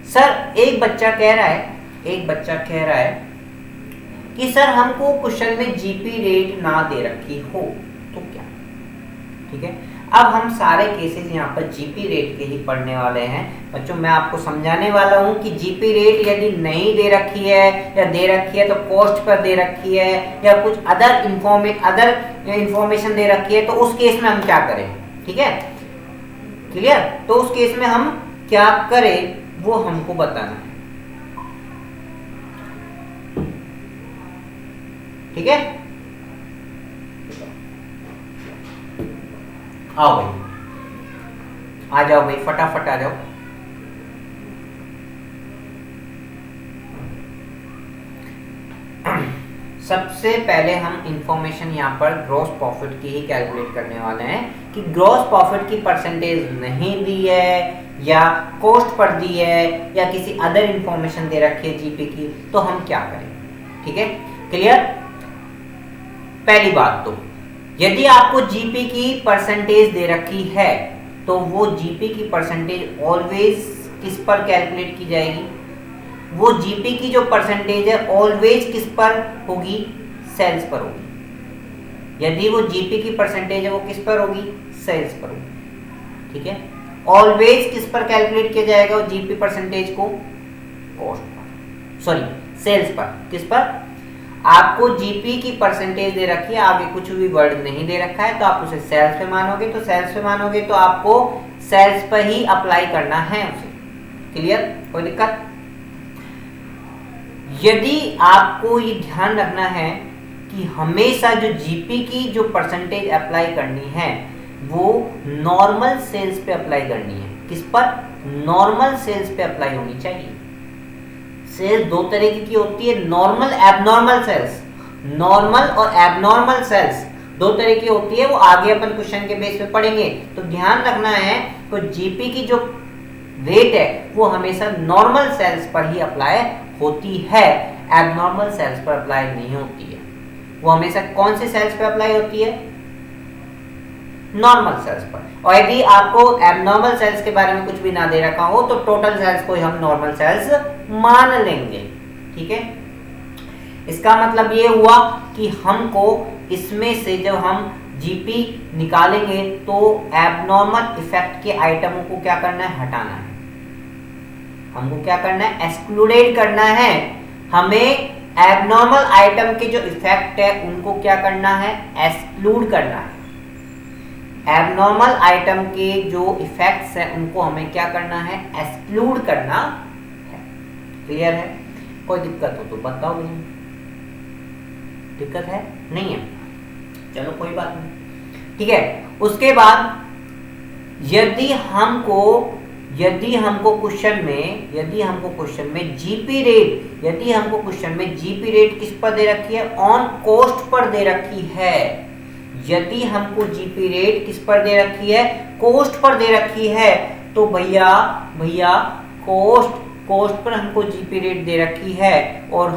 सर एक बच्चा कह रहा है कि सर हमको क्वेश्चन में जीपी रेट ना दे रखी हो तो क्या, ठीक है। अब हम सारे केसेस यहाँ पर जीपी रेट के ही पढ़ने वाले हैं बच्चों। मैं आपको समझाने वाला हूँ कि जीपी रेट यदि नहीं दे रखी है या दे रखी है तो कॉस्ट पर दे रखी है या कुछ अदर इंफॉर्मेशन दे रखी है, तो उस केस में हम क्या करें, ठीक है। क्लियर, तो उस केस में हम क्या करें वो हमको बताना है, ठीक है। आओ भाई, आ जाओ भाई, फटाफट आ जाओ। सबसे पहले हम इंफॉर्मेशन यहाँ पर ग्रॉस प्रॉफिट की ही कैलकुलेट करने वाले हैं कि ग्रॉस प्रॉफिट की परसेंटेज नहीं दी है या कॉस्ट पर दी है या किसी अदर इंफॉर्मेशन दे रखी है जीपी की, तो हम क्या करें, ठीक है। क्लियर, पहली बात तो यदि आपको जीपी की परसेंटेज दे रखी है तो वो जीपी की परसेंटेज ऑलवेज किस पर कैलकुलेट की जाएगी, वो जीपी की जो परसेंटेज है ऑलवेज किस पर होगी, सेल्स पर होगी। यदि वो जीपी की परसेंटेज है वो किस पर होगी, सेल्स पर होगी, ठीक है। ऑलवेज किस पर कैलकुलेट किया जाएगा वो जीपी परसेंटेज को, कॉस्ट पर, सॉरी सेल्स पर। किस पर, आपको जीपी की परसेंटेज दे रखी है, आगे कुछ भी वर्ड नहीं दे रखा है, तो आप उसे सेल्स पे मानोगे, तो सेल्स पे मानोगे तो आपको सेल्स पर ही अप्लाई करना है उसे। क्लियर, कोई दिक्कत? यदि आपको ये ध्यान रखना है कि हमेशा जो जीपी की जो परसेंटेज अप्लाई करनी है वो नॉर्मल सेल्स पे अप्लाई करनी है। किस पर, नॉर्मल सेल्स पे अप्लाई होनी चाहिए। सेल्स दो तरीके की होती है, नॉर्मल एबनॉर्मल सेल्स। नॉर्मल और एबनॉर्मल सेल्स दो तरह की होती है, वो आगे अपन क्वेश्चन के बेस पे पढ़ेंगे। तो ध्यान रखना है, तो जीपी की जो रेट है वो हमेशा नॉर्मल सेल्स पर ही अप्लाई होती है, एबनॉर्मल सेल्स पर अप्लाई नहीं होती है। वो हमेशा कौन से सेल्स पर अप्लाई होती है, नॉर्मल सेल्स पर। और यदि आपको एबनॉर्मल सेल्स के बारे में कुछ भी ना दे रखा हो तो टोटल सेल्स को हम नॉर्मल सेल्स मान लेंगे, ठीक है। इसका मतलब ये हुआ कि हमको इसमें से जब हम जीपी निकालेंगे तो एबनॉर्मल इफेक्ट के आइटमों को क्या करना है, हटाना है। हमको क्या करना है, एक्सक्लूडेड करना है। हमें एबनॉर्मल आइटम के जो इफेक्ट है उनको क्या करना है, एक्सक्लूड करना है। एबनॉर्मल आइटम के जो इफेक्ट्स हैं उनको हमें क्या करना है, एक्सक्लूड करना है। क्लियर है? कोई दिक्कत हो तो बताओ मुझे। दिक्कत है? नहीं है? चलो कोई बात नहीं, ठीक है। उसके बाद यदि हमको क्वेश्चन में जीपी रेट किस पर दे रखी है, ऑन कॉस्ट पर दे रखी है। यदि हमको जीपी रेट किस पर दे रखी है, कॉस्ट पर दे रखी है, तो भैया कॉस्ट पर हमको जीपी रेट दे रखी है। और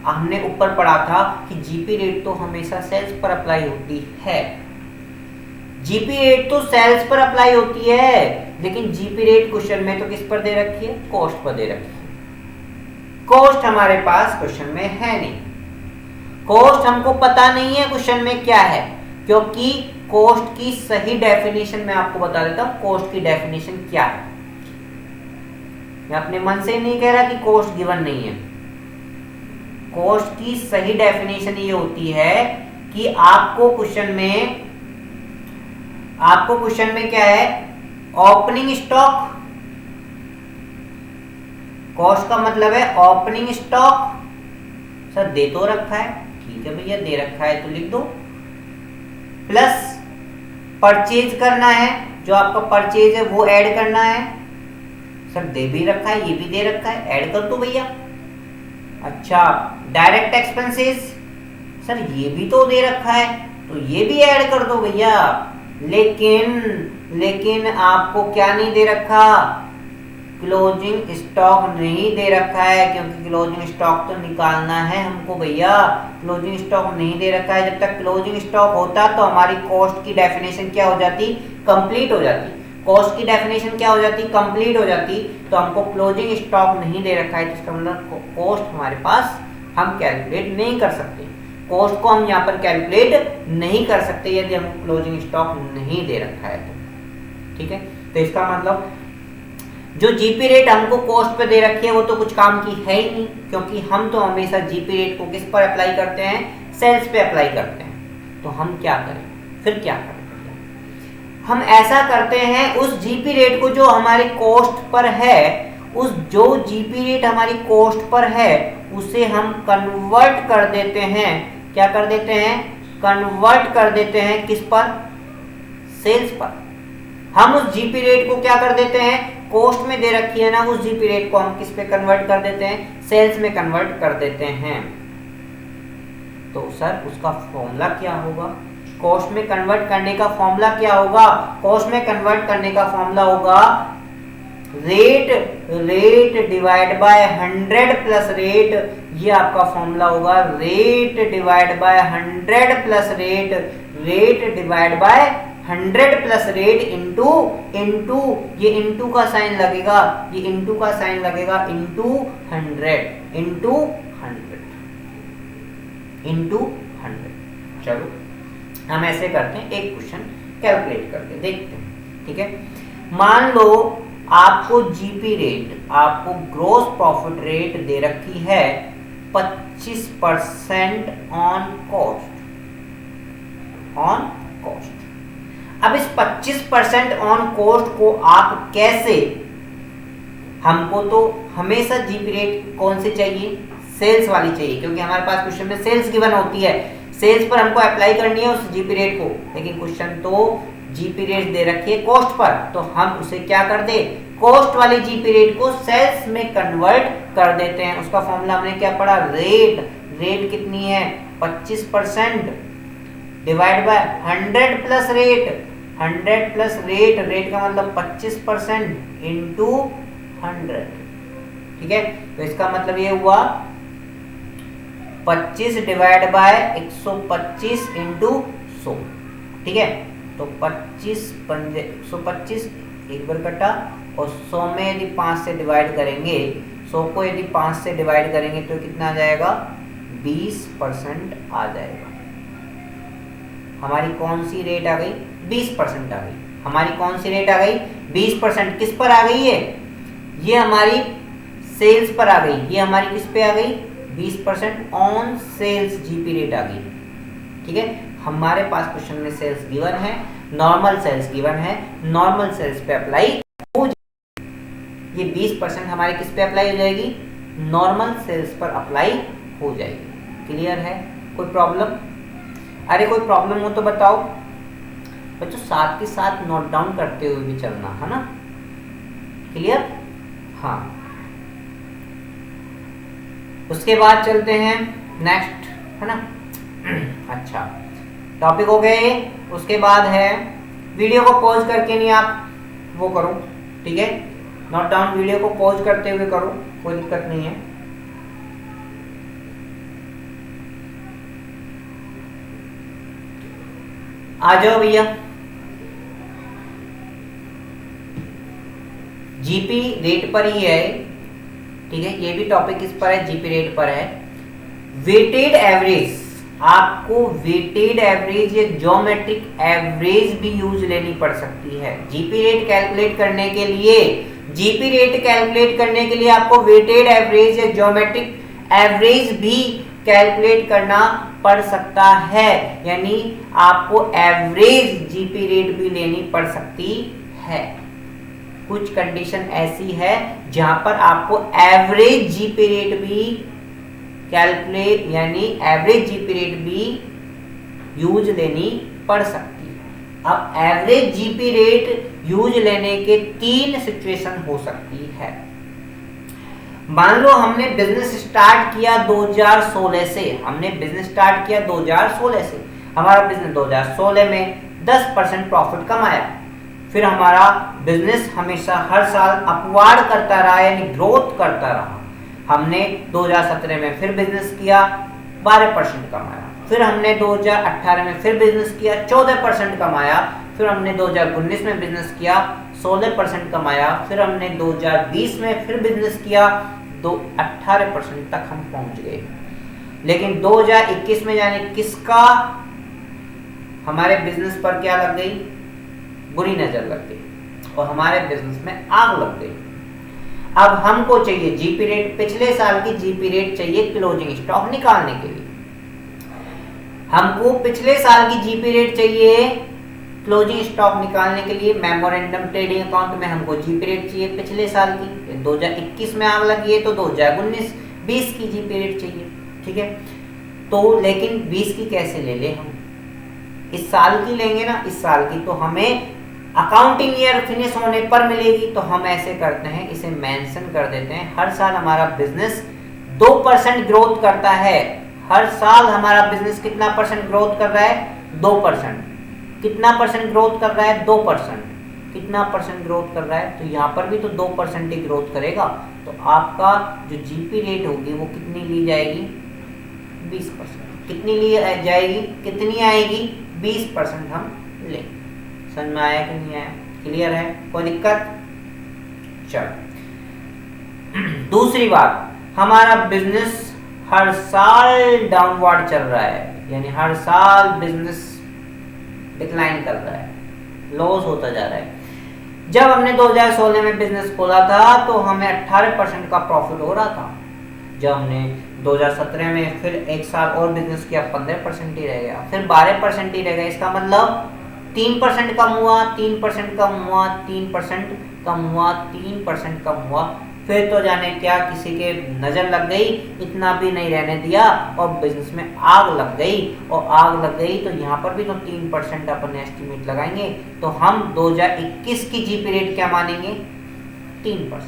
हमने ऊपर पढ़ा था कि जीपी रेट तो हमेशा सेल्स पर अप्लाई होती है। जीपी रेट तो सेल्स पर अप्लाई होती है, लेकिन जीपी रेट क्वेश्चन में तो किस पर दे रखी है, कॉस्ट पर दे रखी है। कॉस्ट हमारे पास क्वेश्चन में है नहीं, कॉस्ट हमको पता नहीं है क्वेश्चन में क्या है, क्योंकि कॉस्ट की सही डेफिनेशन मैं आपको बता देता हूं। कॉस्ट की डेफिनेशन क्या है, मैं अपने मन से नहीं कह रहा कि कॉस्ट गिवन नहीं है। कॉस्ट की सही डेफिनेशन ये होती है कि आपको क्वेश्चन में क्या है, ओपनिंग स्टॉक। कॉस्ट का मतलब है ओपनिंग स्टॉक। सर दे तो रखा है, ठीक है भैया दे रखा है तो लिख दो, प्लस परचेज करना है, जो आपका परचेज है वो ऐड करना है। सर दे भी रखा है, ये भी दे रखा है, ऐड कर दो भैया। अच्छा, डायरेक्ट एक्सपेंसेस सर ये भी तो दे रखा है तो ये भी ऐड कर दो भैया, लेकिन आपको क्या नहीं दे रखा, क्लोजिंग स्टॉक नहीं दे रखा है, क्योंकि क्लोजिंग स्टॉक तो निकालना है हमको भैया। क्लोजिंग स्टॉक नहीं दे रखा है, जब तक क्लोजिंग स्टॉक होता तो हमारी कॉस्ट की डेफिनेशन क्या हो जाती, कंप्लीट हो जाती। कॉस्ट की डेफिनेशन क्या हो जाती, कंप्लीट हो जाती। तो हमको क्लोजिंग स्टॉक नहीं दे रखा है, तो इसका मतलब कॉस्ट हमारे पास हम कैलकुलेट नहीं कर सकते, कॉस्ट को हम यहाँ पर कैलकुलेट नहीं कर सकते यदि हमको क्लोजिंग स्टॉक नहीं दे रखा है तो। ठीक है, तो इसका मतलब जो जीपी रेट हमको कॉस्ट पे दे रखी है वो तो कुछ काम की है ही नहीं, क्योंकि हम तो हमेशा जीपी रेट को किस पर अप्लाई करते हैं, सेल्स पे अप्लाई करते हैं। तो हम क्या करें, फिर क्या करें, हम ऐसा करते हैं उस जीपी रेट को जो हमारे कॉस्ट पर है, उस जो जीपी रेट हमारी कॉस्ट पर है उसे हम कन्वर्ट कर देते हैं, क्या कर देते हैं, कन्वर्ट कर देते हैं किस पर, सेल्स पर। हम उस जीपी रेट को क्या कर देते हैं, कॉस्ट में दे रखी है ना, उस जीपी रेट को हम किस पे कन्वर्ट कर देते हैं, सेल्स में कन्वर्ट कर देते हैं। तो सर उसका फॉर्मूला क्या होगा, कॉस्ट में कन्वर्ट करने का फॉर्मूला क्या होगा, कॉस्ट में कन्वर्ट करने का फॉर्मूला होगा rate divide by 100 plus rate, ये आपका फॉर्मूला होगा, rate divide by 100 plus rate divide by 100 plus rate into ये इंटू का साइन लगेगा, ये इंटू का साइन लगेगा इंटू 100। चलो हम ऐसे करते हैं, एक क्वेश्चन कैलकुलेट करके देखते हैं। ठीक है, मान लो आपको जीपी रेट, आपको ग्रोस प्रॉफिट रेट दे रखी है 25% ऑन कॉस्ट। अब इस 25% ऑन कॉस्ट को आप कैसे, हमको तो हमेशा जीपी रेट कौन सी चाहिए, सेल्स वाली चाहिए, क्योंकि हमारे पास क्वेश्चन में सेल्स गिवन होती है, सेल्स पर हमको अप्लाई करनी है उस जीपी रेट को, लेकिन क्वेश्चन तो जीपी रेट दे रखी है कॉस्ट पर, तो हम उसे क्या कर दे, कॉस्ट वाली जीपी रेट को सेल्स में कन्वर्ट कर देते हैं। उसका फॉर्मूला हमने क्या पढ़ा, रेट कितनी है 25% divide by 100 plus rate, 100 plus rate का मतलब 25% इंटू 100। ठीक है, तो इसका मतलब ये हुआ 25 डिवाइड बाय 125 इंटू 100। ठीक है, तो 125 एक बार कटा, और 100 में यदि 5 से डिवाइड करेंगे, 100 को यदि 5 से डिवाइड करेंगे तो कितना आ जाएगा, 20% आ जाएगा। हमारी कौन सी रेट आ गई, 20% आ गई। हमारी कौन सी रेट आ गई, 20%। किस पर आ गई है, ये हमारी सेल्स पर आ गई, ये हमारी किस पे आ गई, 20% ऑन सेल्स जीपी रेट आ गई। ठीक है, हमारे पास क्वेश्चन में सेल्स गिवन है, नॉर्मल सेल्स गिवन है, नॉर्मल सेल्स पे अप्लाई हो जाएगी, ये 20% हमारे किस पे अप्लाई हो जाएगी, नॉर्मल सेल्स पर अप्लाई हो जाएगी। क्लियर है, कोई प्रॉब्लम, अरे कोई प्रॉब्लम हो तो बताओ बच्चों, साथ के साथ नोट डाउन करते हुए भी चलना है ना। क्लियर, हाँ। उसके बाद चलते हैं नेक्स्ट, है ना। अच्छा, टॉपिक हो गए। उसके बाद है, वीडियो को पॉज करके नहीं आप वो करो, ठीक है, नोट डाउन वीडियो को पॉज करते हुए करो, कोई दिक्कत नहीं है। आ जाओ भैया, जीपी रेट पर ही है, ठीक है, ये भी टॉपिक इस पर है, जीपी रेट पर है। वेटेड एवरेज, आपको वेटेड एवरेज या ज्योमेट्रिक एवरेज भी यूज लेनी पड़ सकती है जीपी रेट कैलकुलेट करने के लिए। जीपी रेट कैलकुलेट करने के लिए आपको वेटेड एवरेज या ज्योमेट्रिक एवरेज भी कैलकुलेट करना पड़ सकता है, यानी आपको एवरेज जीपी रेट भी लेनी पड़ सकती है। कुछ कंडीशन ऐसी है जहां पर आपको एवरेज जीपी रेट भी कैलकुलेट, यानी एवरेज जीपी रेट भी यूज लेनी पड़ सकती है। अब एवरेज जीपी रेट यूज लेने के 3 सिचुएशन हो सकती है। मान लो हमने बिजनेस स्टार्ट किया 2016 से, हमने बिजनेस स्टार्ट किया 2016 से, हमारा बिजनेस 2016 में 10% प्रॉफिट कमाया, फिर हमारा बिजनेस हमेशा हर साल अपवार्ड करता रहा यानी ग्रोथ करता रहा। हमने 2017 में फिर बिजनेस किया 12% कमाया, फिर हमने 2018 में फिर बिजनेस किया 14% कमाया, फिर हमने 2019 में बिजनेस किया 16% कमाया, फिर हमने 2020 में फिर बिजनेस किया 18% तक हम पहुंच गए। लेकिन 2021 में जाने किसका हमारे बिजनेस पर क्या लग गई, बुरी नजर लग गई और हमारे बिजनेस में आग लग गई। अब हमको चाहिए जीपी रेट, पिछले साल की जीपी रेट चाहिए क्लोजिंग स्टॉक निकालने के लिए। हमको पिछले साल की जीपी रेट चाहिए क्लोजिंग स्टॉक निकालने के लिए। मेमोरेंडम ट्रेडिंग अकाउंट में हमको जीपी रेट चाहिए पिछले साल की, 2021 में आग लगी है तो 2019-20 की जीपी रेट चाहिए, ठीक है। तो लेकिन 20 की कैसे ले ले, हम इस साल की लेंगे ना, इस साल की तो हमें अकाउंटिंग ईयर फिनिश होने पर मिलेगी। तो हम ऐसे करते हैं, इसे मेंशन कर देते हैं, हर साल हमारा बिजनेस 2% ग्रोथ करता है। हर साल हमारा बिजनेस कितना परसेंट ग्रोथ कर रहा है, 2%। कितना परसेंट ग्रोथ कर रहा है, 2%। कितना परसेंट ग्रोथ कर रहा है, तो यहाँ पर भी तो 2% ही ग्रोथ करेगा। तो आपका जो जीपी रेट होगी वो कितनी ली जाएगी, 20%। कितनी ली जाएगी, कितनी आएगी, 20% हम लेंगे। समझ में आया कि नहीं आया, क्लियर है, कोई दिक्कत। चलो दूसरी बात, हमारा बिजनेस हर साल डाउनवर्ड चल रहा है, यानी हर साल बिजनेस डिक्लाइन कर रहा है, लॉस होता जा रहा है। जब हमने 2016 में बिजनेस खोला था तो हमें 18% का प्रॉफिट हो रहा था। जब हमने 2017 में फिर एक साल और बिजनेस किया 15% ही रह गया, फिर 12% ही रह गया। इसका मतलब 3% कम हुआ, 3% कम हुआ, 3% कम हुआ, 3% कम हुआ। फिर तो जाने क्या किसी के नजर लग गई, इतना भी नहीं रहने दिया और बिजनेस में आग लग गई। और आग लग गई तो यहाँ पर भी तो 3% अपन एस्टिमेट लगाएंगे। तो हम 2021 की जीपी रेट क्या मानेंगे, 3%।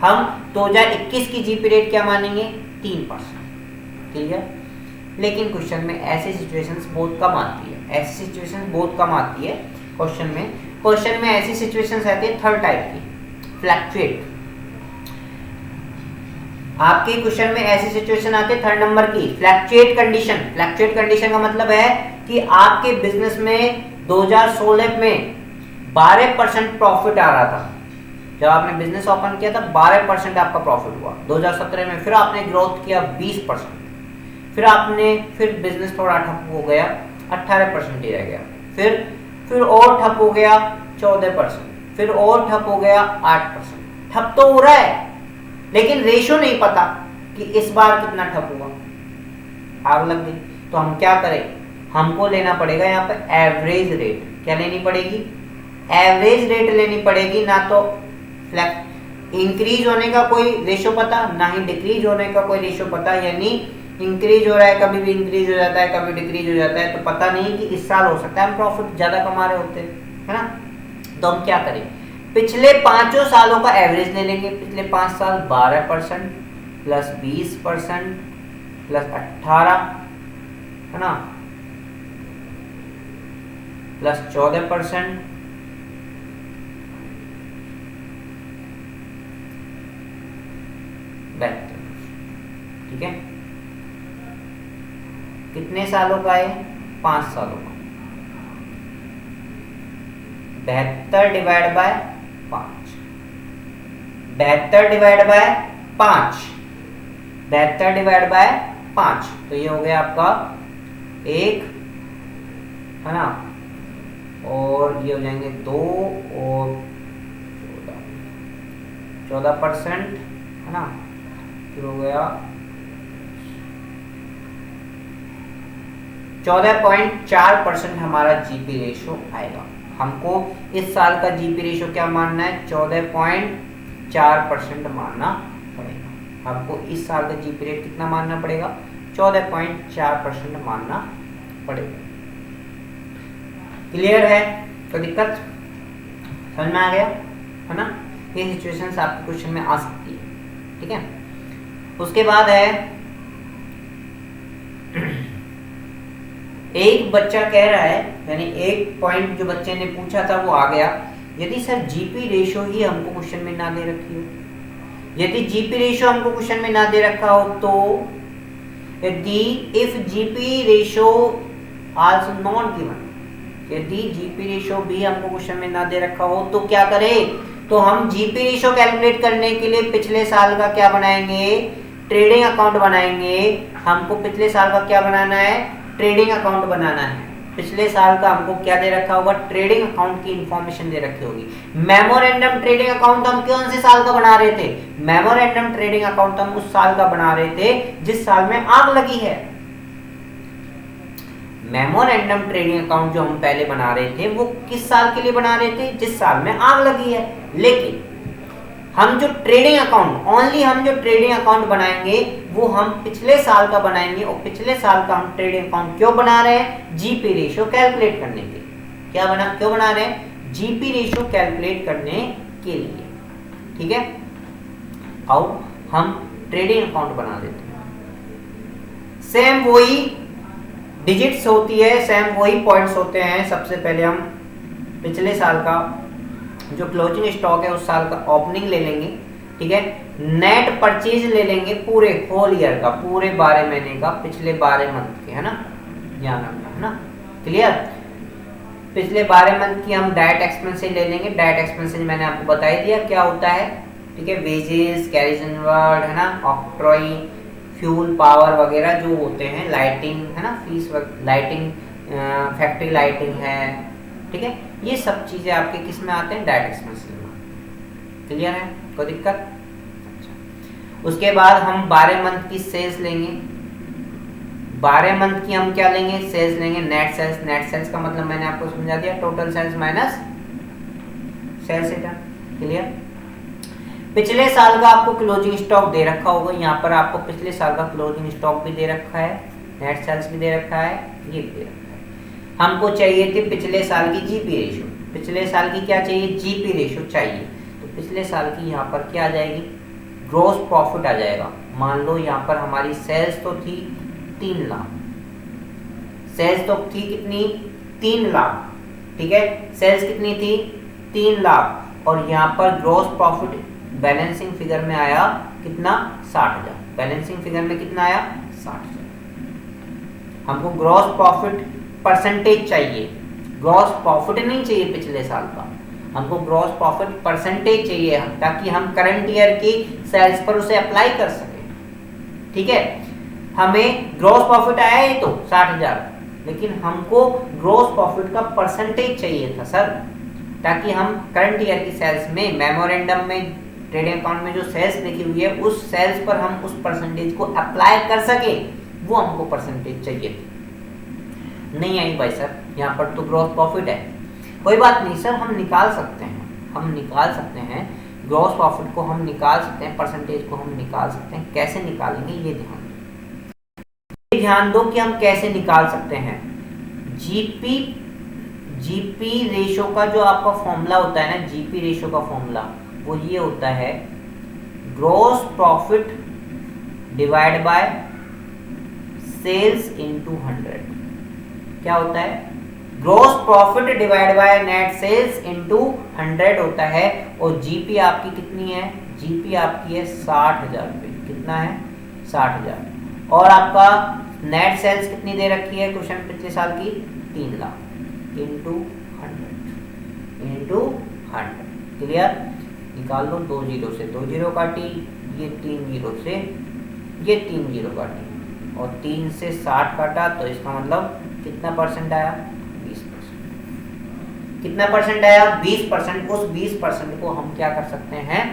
हम 2021 की जीपी रेट क्या मानेंगे, 3%। क्लियर। लेकिन क्वेश्चन में ऐसी सिचुएशंस बहुत कम आती है, ऐसी सिचुएशंस बहुत कम आती है क्वेश्चन में ऐसी सिचुएशंस आती है थर्ड टाइप की, फ्लक्चुएट। आपके क्वेश्चन में ऐसी सिचुएशन आती है थर्ड नंबर की, फ्लक्चुएट कंडीशन। फ्लक्चुएट कंडीशन का मतलब है कि आपके बिजनेस में 2016 में 12% प्रॉफिट आ रहा था। जब आपने बिजनेस ओपन किया था 12% आपका प्रॉफिट हुआ। 2017 में फिर आपने ग्रोथ किया 20%, फिर बिजनेस थोड़ा ठप हो गया, 18% ही रह गया। फिर और ठप हो गया 14%, फिर और ठप हो गया 8%। ठप तो हो रहा है लेकिन रेशो नहीं पता कि इस बार कितना ठप हुआ, आग लग गई। तो हम क्या करें, हमको लेना पड़ेगा यहाँ पे एवरेज रेट। क्या लेनी पड़ेगी, एवरेज रेट लेनी पड़ेगी। ना तो इंक्रीज होने का कोई रेशो पता, ना ही डिक्रीज होने का कोई रेशो पता। यानी इंक्रीज हो रहा है, कभी भी इंक्रीज हो जाता है, कभी डिक्रीज हो जाता है। तो पता नहीं कि इस साल हो सकता है हम प्रॉफिट ज्यादा कमा रहे होते हैं, है ना। तो हम क्या करें, पिछले 5 सालों का एवरेज ले लेंगे। पिछले 5 साल 12% प्लस 20% प्लस 18, है ना, प्लस 14%, ठीक है। कितने सालों का है, 5 सालों का। 72 divide by 5, 72 divide by 5, 72 divide by 5, तो ये हो गया आपका 1, है ना, और ये हो जाएंगे 2 और 14%, है ना। फिर हो गया 14.4% हमारा जीपी रेशो आएगा। हमको इस साल का जीपी रेशो क्या मानना है, 14.4% मानना पड़ेगा। हमको इस साल का जीपी रेट कितना मानना पड़ेगा, 14.4% मानना पड़ेगा। क्लियर है, तो दिक्कत समझ में आ गया, है ना। ये सिचुएशंस आपके क्वेश्चन में आ सकती है, ठीक है। उसके बाद है एक बच्चा कह रहा है, यानी एक पॉइंट जो बच्चे ने पूछा था वो आ गया, यदि सर जीपी रेशो ही हमको क्वेश्चन में ना दे रखी हो, यदि जीपी रेशो हमको क्वेश्चन में ना दे रखा हो तो यदि if GP ratio also not given, यदि जीपी रेशो भी हमको क्वेश्चन में ना दे रखा हो तो क्या करें, तो हम जीपी रेशो कैलकुलेट करने के लिए पिछले साल का क्या बनाएंगे, ट्रेडिंग अकाउंट बनाएंगे। हमको पिछले साल का क्या बनाना है, ट्रेडिंग अकाउंट बनाना है। पिछले साल का हमको क्या दे रखा होगा, ट्रेडिंग अकाउंट की इंफॉर्मेशन दे रखी होगी। मेमोरेंडम ट्रेडिंग अकाउंट हम कौन से साल का बना रहे थे, मेमोरेंडम ट्रेडिंग अकाउंट हम उस साल का बना रहे थे जिस साल में आग लगी है। मेमोरेंडम ट्रेडिंग अकाउंट जो हम पहले बना रहे थे वो किस साल के लिए बना रहे थे, जिस साल में आग लगी है। लेकिन हम जो ट्रेडिंग अकाउंट, ओनली हम जो ट्रेडिंग अकाउंट बनाएंगे वो हम पिछले साल का बनाएंगे। और पिछले साल का हम ट्रेडिंग अकाउंट क्यों बना रहे हैं, जीपी रेशो कैलकुलेट करने के लिए। क्यों बना रहे हैं, जीपी रेशो कैलकुलेट करने के लिए। ठीक है, और हम ट्रेडिंग अकाउंट बना देते हैं। सेम वही डिजिट्स होती है, सेम वही पॉइंट्स होते हैं। सबसे पहले हम पिछले साल का जो क्लोजिंग स्टॉक है उस साल का ओपनिंग ले लेंगे। ठीक है, नेट परचेज ले लेंगे पूरे होल ईयर का, पूरे 12 महीने का, पिछले 12 मंथ के, है ना, ध्यान रखना, है ना, क्लियर। पिछले 12 मंथ की हम डायरेक्ट एक्सपेंसेस ले लेंगे। डायरेक्ट एक्सपेंसेस मैंने आपको बता ही दिया क्या होता है। ठीक है, वेजेस, कैरेज इनवर्ड, है ना, ऑक्ट्रॉय, फ्यूल, पावर वगैरह जो होते हैं, लाइटिंग, है ना, फीस, लाइटिंग, फैक्ट्री लाइटिंग है। ठीक है, ये सब चीजें आपके किस में आते हैं, डायरेक्ट एक्सपेंसेस में। क्लियर है, कोई दिक्कत? अच्छा, उसके बाद हम 12 मंथ की सेल्स लेंगे। 12 मंथ की हम क्या लेंगे, सेल्स लेंगे, नेट सेल्स। नेट सेल्स का मतलब मैंने आपको समझा दिया, total sales minus sales return. Clear. पिछले साल का आपको क्लोजिंग स्टॉक दे रखा होगा, यहाँ पर आपको पिछले साल का क्लोजिंग स्टॉक भी दे रखा है, नेट सेल्स भी दे रखा है, ये भी दे रखा है। हमको चाहिए थी पिछले साल की जीपी रेशो। पिछले साल की क्या चाहिए, जीपी रेशो चाहिए। तो पिछले साल की यहाँ पर क्या आ जाएगी, ग्रॉस प्रॉफिट आ जाएगा। मान लो यहाँ पर हमारी सेल्स तो थी 3 लाख, सेल्स तो थी कितनी, 3 लाख। ठीक है, सेल्स कितनी थी, 3 लाख। और यहाँ पर ग्रॉस प्रॉफिट बैलेंसिंग फिगर में आया कितना, 60,000। बैलेंसिंग फिगर में कितना आया, 60,000। हमको ग्रॉस प्रॉफिट परसेंटेज चाहिए, ग्रॉस प्रॉफिट नहीं चाहिए पिछले साल का, हमको ग्रॉस प्रॉफिट परसेंटेज चाहिए, ताकि हम करंट ईयर की सेल्स पर उसे अप्लाई कर सकें। ठीक है, हमें ग्रॉस प्रॉफिट आया है तो 60,000, लेकिन हमको ग्रॉस प्रॉफिट का परसेंटेज चाहिए था सर, ताकि हम करंट ईयर की सेल्स में, मेमोरेंडम में, ट्रेडिंग अकाउंट में जो सेल्स लिखी हुई है उस सेल्स पर हम उस परसेंटेज को अप्लाई कर सके, वो हमको परसेंटेज चाहिए थी। नहीं आई भाई सर, यहाँ पर तो ग्रॉस प्रॉफिट है। कोई बात नहीं सर, हम निकाल सकते हैं, हम निकाल सकते हैं ग्रॉस प्रॉफिट को, हम निकाल सकते हैं परसेंटेज को, हम निकाल सकते हैं। कैसे निकालेंगे ये ध्यान दो कि हम कैसे निकाल सकते हैं। जीपी रेशो का जो आपका फॉर्मूला होता है ना, जीपी रेशो का फॉर्मूला वो ये होता है, gross profit divide by sales into 100। क्या होता है, gross profit divide by net sales into 100 होता है। और जीपी आपकी कितनी है, जीपी आपकी है 60,000 रुपये। कितना है, 60,000। और आपका नेट सेल्स कितनी दे रखी है क्वेश्चन पिछले साल की, 3 लाख इनटू 100। क्लियर, निकाल लो। 2 जीरो से 2 जीरो काटी, ये 3 जीरो से ये 3 जीरो काटी, और 3 से 60 काटा, तो इसका मतलब कितना परसेंट आया, 20%। कितना परसेंट आया, 20%। उस 20% को हम क्या कर सकते हैं,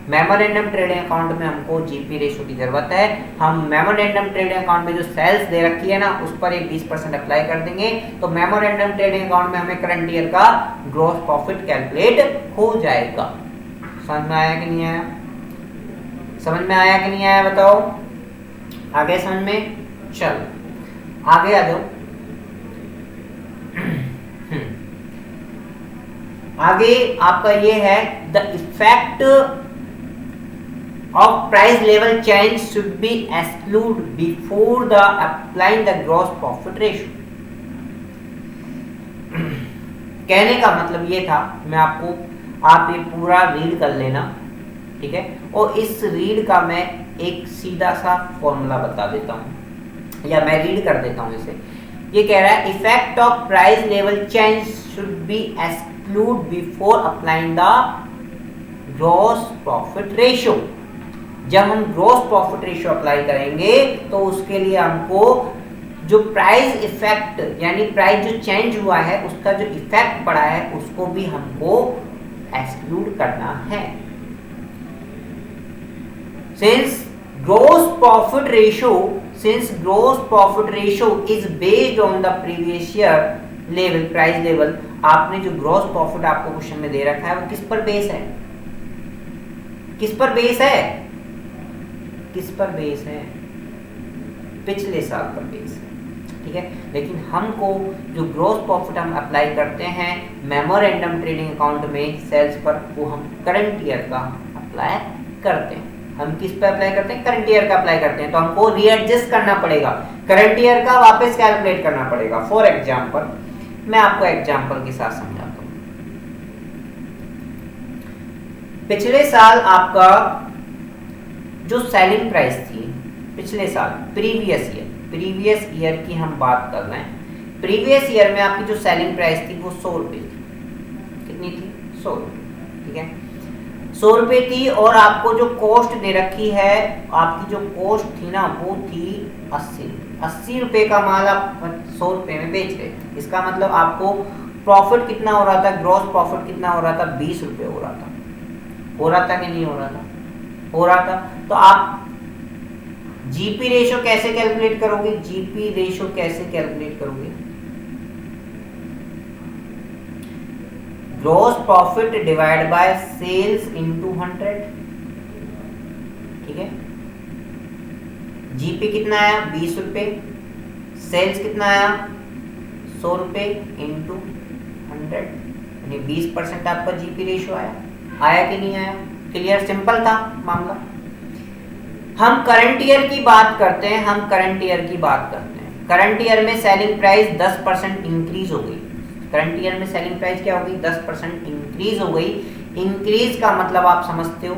मेमोरेंडम ट्रेडिंग अकाउंट में हमको जीपी रेशो की जरूरत है, हम मेमोरेंडम ट्रेडिंग अकाउंट में जो सेल्स दे रखी है ना उस पर एक 20% अप्लाई कर देंगे, तो मेमोरेंडम ट्रेडिंग अकाउंट में हमें करंट ईयर का ग्रॉस प्रॉफिट कैलकुलेट हो जाएगा। समझ में आया कि नहीं आया, समझ में आया कि नहीं आया, बताओ। आगे समझ में, चल आगे आ जाओ। आगे आपका ये है the effect of price level change should be excluded before the applying the gross profit ratio. कहने का मतलब ये था, मैं आपको, आप ये पूरा रीड कर लेना, ठीक है, और इस रीड का मैं एक सीधा सा फॉर्मूला बता देता हूँ, या मैं रीड कर देता हूँ इसे। ये कह रहा है effect of price level change should be exclude before applying the gross profit ratio. जब हम ग्रॉस प्रॉफिट रेशियो अप्लाई करेंगे तो उसके लिए हमको जो प्राइस इफेक्ट, यानी प्राइस जो चेंज हुआ है उसका जो इफेक्ट पड़ा है उसको भी हमको एक्सक्लूड करना है। Since gross profit ratio is based on the previous year level, price level, आपने जो gross profit आपको क्वेश्चन में दे रखा है वो किस पर बेस है? किस पर बेस है? किस पर बेस है? पिछले साल पर बेस है, ठीक है। लेकिन हमको जो ग्रॉस प्रॉफिट हम अप्लाई करते हैं मेमोरेंडम ट्रेडिंग अकाउंट में सेल्स पर, वो हम करंट ईयर का अप्लाई करते हैं। हम किस पे अप्लाई करते हैं? करंट ईयर का अप्लाई करते हैं, तो हमको रीएडजस्ट करना पड़ेगा, करंट ईयर का वापस कैलकुलेट करना पड़ेगा। फॉर एग्जांपल, मैं आपको एग्जांपल के साथ समझाता हूं। पिछले साल आपका जो सेलिंग प्राइस थी, पिछले साल प्रीवियस ईयर की हम बात कर रहे हैं। प्रीवियस ईयर में आपकी जो सेलिंग प्राइस थी वो 100 रुपए थी। कितनी थी? 100 रुपए, ठीक है, 100 रुपए थी। और आपको जो कॉस्ट दे रखी है, आपकी जो कॉस्ट थी ना वो थी 80 रुपए का माल आप 100 रुपए में बेच रहे थे। इसका मतलब आपको प्रॉफिट कितना हो रहा था? ग्रॉस प्रॉफिट कितना हो रहा था? 20 रुपए हो रहा था। हो रहा था कि नहीं हो रहा था? हो रहा था। तो आप जीपी रेशो कैसे कैलकुलेट करोगे? जीपी रेशो कैसे कैलकुलेट करोगे? Gross profit divide by sales into 100, ठीक है। जीपी कितना आया? 20 रुपए। सेल्स कितना आया? 100 रुपए इनटू 100, यानी 20% आपका जीपी रेशो आया। आया कि नहीं आया? क्लियर, सिंपल था मामला। हम करंट ईयर की बात करते हैं, करंट ईयर में सेलिंग प्राइस 10% इंक्रीज हो गई। करंट ईयर में सेलिंग प्राइस क्या हो गई? 10% इंक्रीज हो गई। इंक्रीज का मतलब आप समझते हो,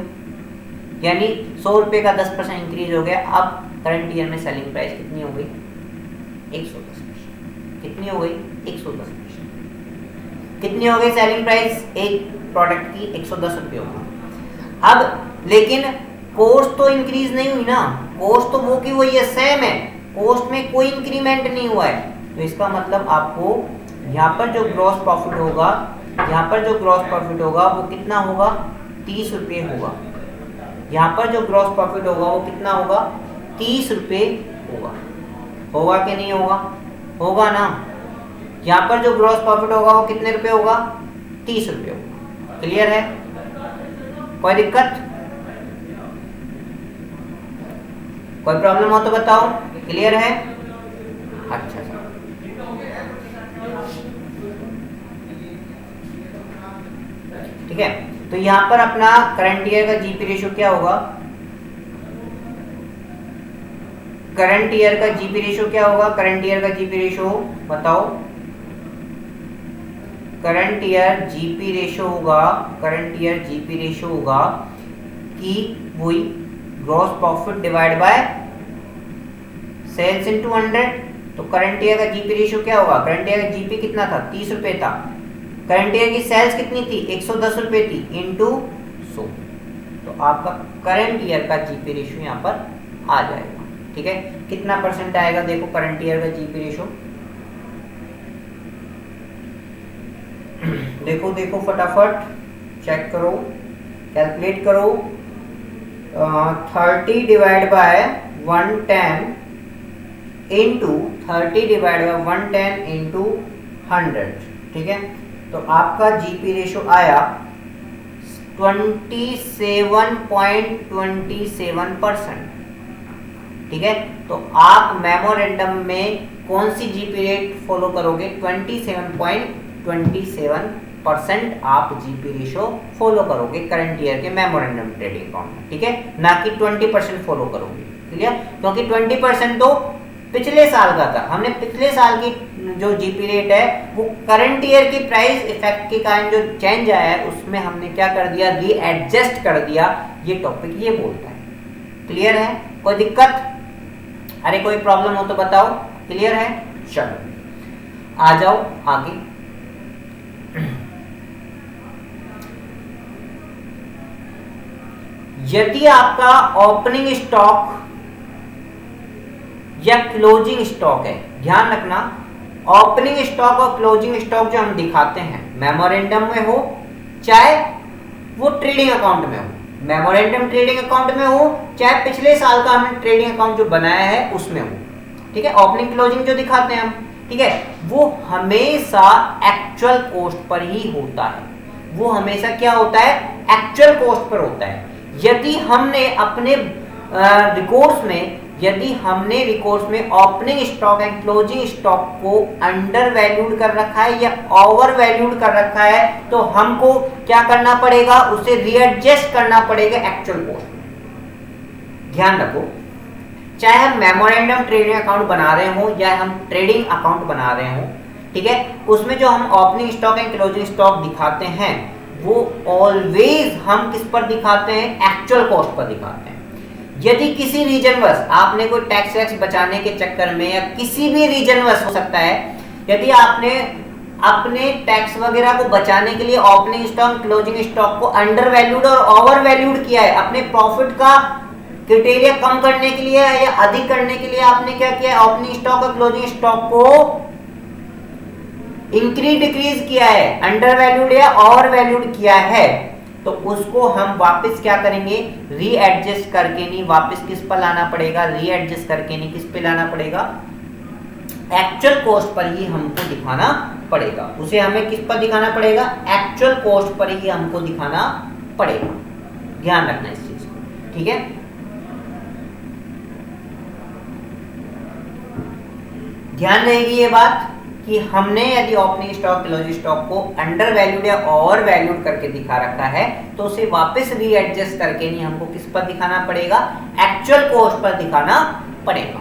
यानी 100 रुपए का 10% इंक्रीज हो गया। अब करंट ईयर में सेलिंग प्राइस कितनी हो गई? 110%। कितनी हो गई? 110%। कितनी हो गई सेलिंग प्राइस एक प्रोडक्ट की? 110 रुपये हो गई। अब लेकिन कॉस्ट तो इंक्रीज नहीं हुई ना, कॉस्ट तो वो की वही है, सेम है, कॉस्ट में कोई इंक्रीमेंट नहीं हुआ है। तो इसका मतलब आपको यहाँ पर जो ग्रॉस प्रॉफिट होगा, वो कितना होगा? 30 रुपये होगा। यहाँ पर जो ग्रॉस प्रॉफिट होगा वो कितना होगा? 30 रुपये होगा। होगा कि नहीं होगा? होगा ना। यहाँ पर जो ग्रॉस प्रॉफिट होगा वो कितने रुपए होगा? 30 रुपये होगा। क्लियर है? कोई दिक्कत? कोई प्रॉब्लम हो तो बताओ। क्लियर है? अच्छा सर, ठीक है। तो यहां पर अपना करंट ईयर का जीपी रेशियो क्या होगा? करंट ईयर का जीपी रेशियो क्या होगा? करंट ईयर का जीपी रेशियो बताओ। करंट ईयर जीपी रेशियो होगा कि वही gross profit divide by sales into 100। तो करंट ईयर का जीपी रेशियो क्या होगा? करंट ईयर का जीपी कितना था? 30 रुपए था। करंट ईयर की सेल्स कितनी थी? 110 रुपए थी, इनटू 100। तो आपका करंट ईयर का जीपी रेशियो यहाँ पर आ जाएगा, ठीक है। कितना परसेंट आएगा? देखो करंट ईयर का जीपी रेशियो, देखो फटाफट चेक करो, कैलकुलेट करो। 30 डिवाइड बाय 110 इंटू 100, ठीक है। तो आपका जीपी रेशो आया 27.27%, ठीक है। तो आप मेमोरेंडम में कौन सी जीपी रेट फॉलो करोगे? 27.27 परसेंट आप जीपी रेशो फॉलो करोगे करंट ईयर के मेमोरेंडम ट्रेडिंग अकाउंट में, ठीक है, ना कि 20% फॉलो करोगे। क्लियर? क्योंकि 20% तो पिछले साल का था, हमने पिछले साल की जो जीपी रेट है वो करंट ईयर की प्राइस इफेक्ट के कारण जो चेंज आया है उसमें हमने क्या कर दिया, रीएडजस्ट कर दिया। ये टॉपिक ये बोलता है। क्लियर है? कोई दिक्कत? अरे कोई प्रॉब्लम हो तो बताओ। क्लियर है? चलो आ जाओ आगे। यदि आपका ओपनिंग स्टॉक या क्लोजिंग स्टॉक है, ध्यान रखना ओपनिंग स्टॉक और क्लोजिंग स्टॉक जो हम दिखाते हैं मेमोरेंडम में हो चाहे वो ट्रेडिंग अकाउंट में हो, मेमोरेंडम ट्रेडिंग अकाउंट में हो चाहे पिछले साल का हमने ट्रेडिंग अकाउंट जो बनाया है उसमें हो, ठीक है, ओपनिंग क्लोजिंग जो दिखाते हैं हम, ठीक है, वो हमेशा एक्चुअल कॉस्ट पर ही होता है। वो हमेशा क्या होता है? एक्चुअल कॉस्ट पर होता है। यदि हमने अपने रिकॉर्ड्स में opening stock and closing stock को अंडर वैल्यूड कर रखा है या ओवर वैल्यूड कर रखा है तो हमको क्या करना पड़ेगा? उसे रीएडजस्ट करना पड़ेगा एक्चुअल कॉस्ट में। ध्यान रखो, चाहे हम मेमोरेंडम ट्रेडिंग अकाउंट बना रहे हो या हम ट्रेडिंग अकाउंट बना रहे हो, ठीक है, उसमें जो हम opening stock and closing stock दिखाते हैं वो ऑलवेज हम किस पर दिखाते हैं? एक्चुअल कॉस्ट पर दिखाते हैं। यदि किसी रीजनवश आपने कोई टैक्स वैक्स बचाने के चक्कर में या किसी भी रीजनवश हो सकता है, यदि आपने अपने टैक्स वगैरह को बचाने के लिए ओपनिंग स्टॉक क्लोजिंग स्टॉक को अंडर वैल्यूड और ओवर वैल्यूड किया है, अपने प्रॉफिट का क्राइटेरिया कम करने के लिए या अधिक करने के लिए आपने क्या किया? ओपनिंग स्टॉक और क्लोजिंग स्टॉक को इंक्रीज डिक्रीज किया है, अंडर वैल्यूड या ओवर वैल्यूड किया है, तो उसको हम वापस क्या करेंगे? रीएडजस्ट करके नहीं, वापस किस पर लाना पड़ेगा? रीएडजस्ट करके नहीं, किस पे लाना पड़ेगा? एक्चुअल कॉस्ट पर ही हमको दिखाना पड़ेगा। उसे हमें किस पर दिखाना पड़ेगा? एक्चुअल कॉस्ट पर ही हमको दिखाना पड़ेगा। ध्यान रखना इस चीज को, ठीक है। ध्यान रहेगी ये बात कि हमने यदि ओपनिंग स्टॉक क्लोजिंग स्टॉक को अंडर वैल्यूड या ओवर वैल्यूड करके दिखा रखा है तो उसे वापस रीएडजस्ट करके नहीं, हमको किस पर दिखाना पड़ेगा? एक्चुअल कॉस्ट पर दिखाना पड़ेगा।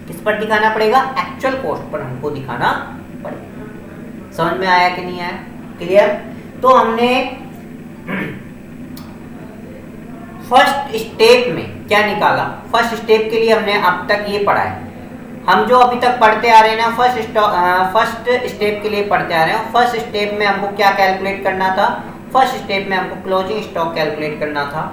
किस पर दिखाना पड़ेगा? एक्चुअल कॉस्ट पर हमको दिखाना पड़ेगा। समझ में आया कि नहीं आया? क्लियर? तो हमने फर्स्ट स्टेप में क्या निकाला? फर्स्ट स्टेप के लिए हमने अब तक ये पढ़ा है, हम जो अभी तक पढ़ते आ रहे हैं ना, फर्स्ट स्टेप के लिए पढ़ते आ रहे हैं। फर्स्ट स्टेप में हमको क्या कैलकुलेट करना था? फर्स्ट स्टेप में हमको क्लोजिंग स्टॉक कैलकुलेट करना था,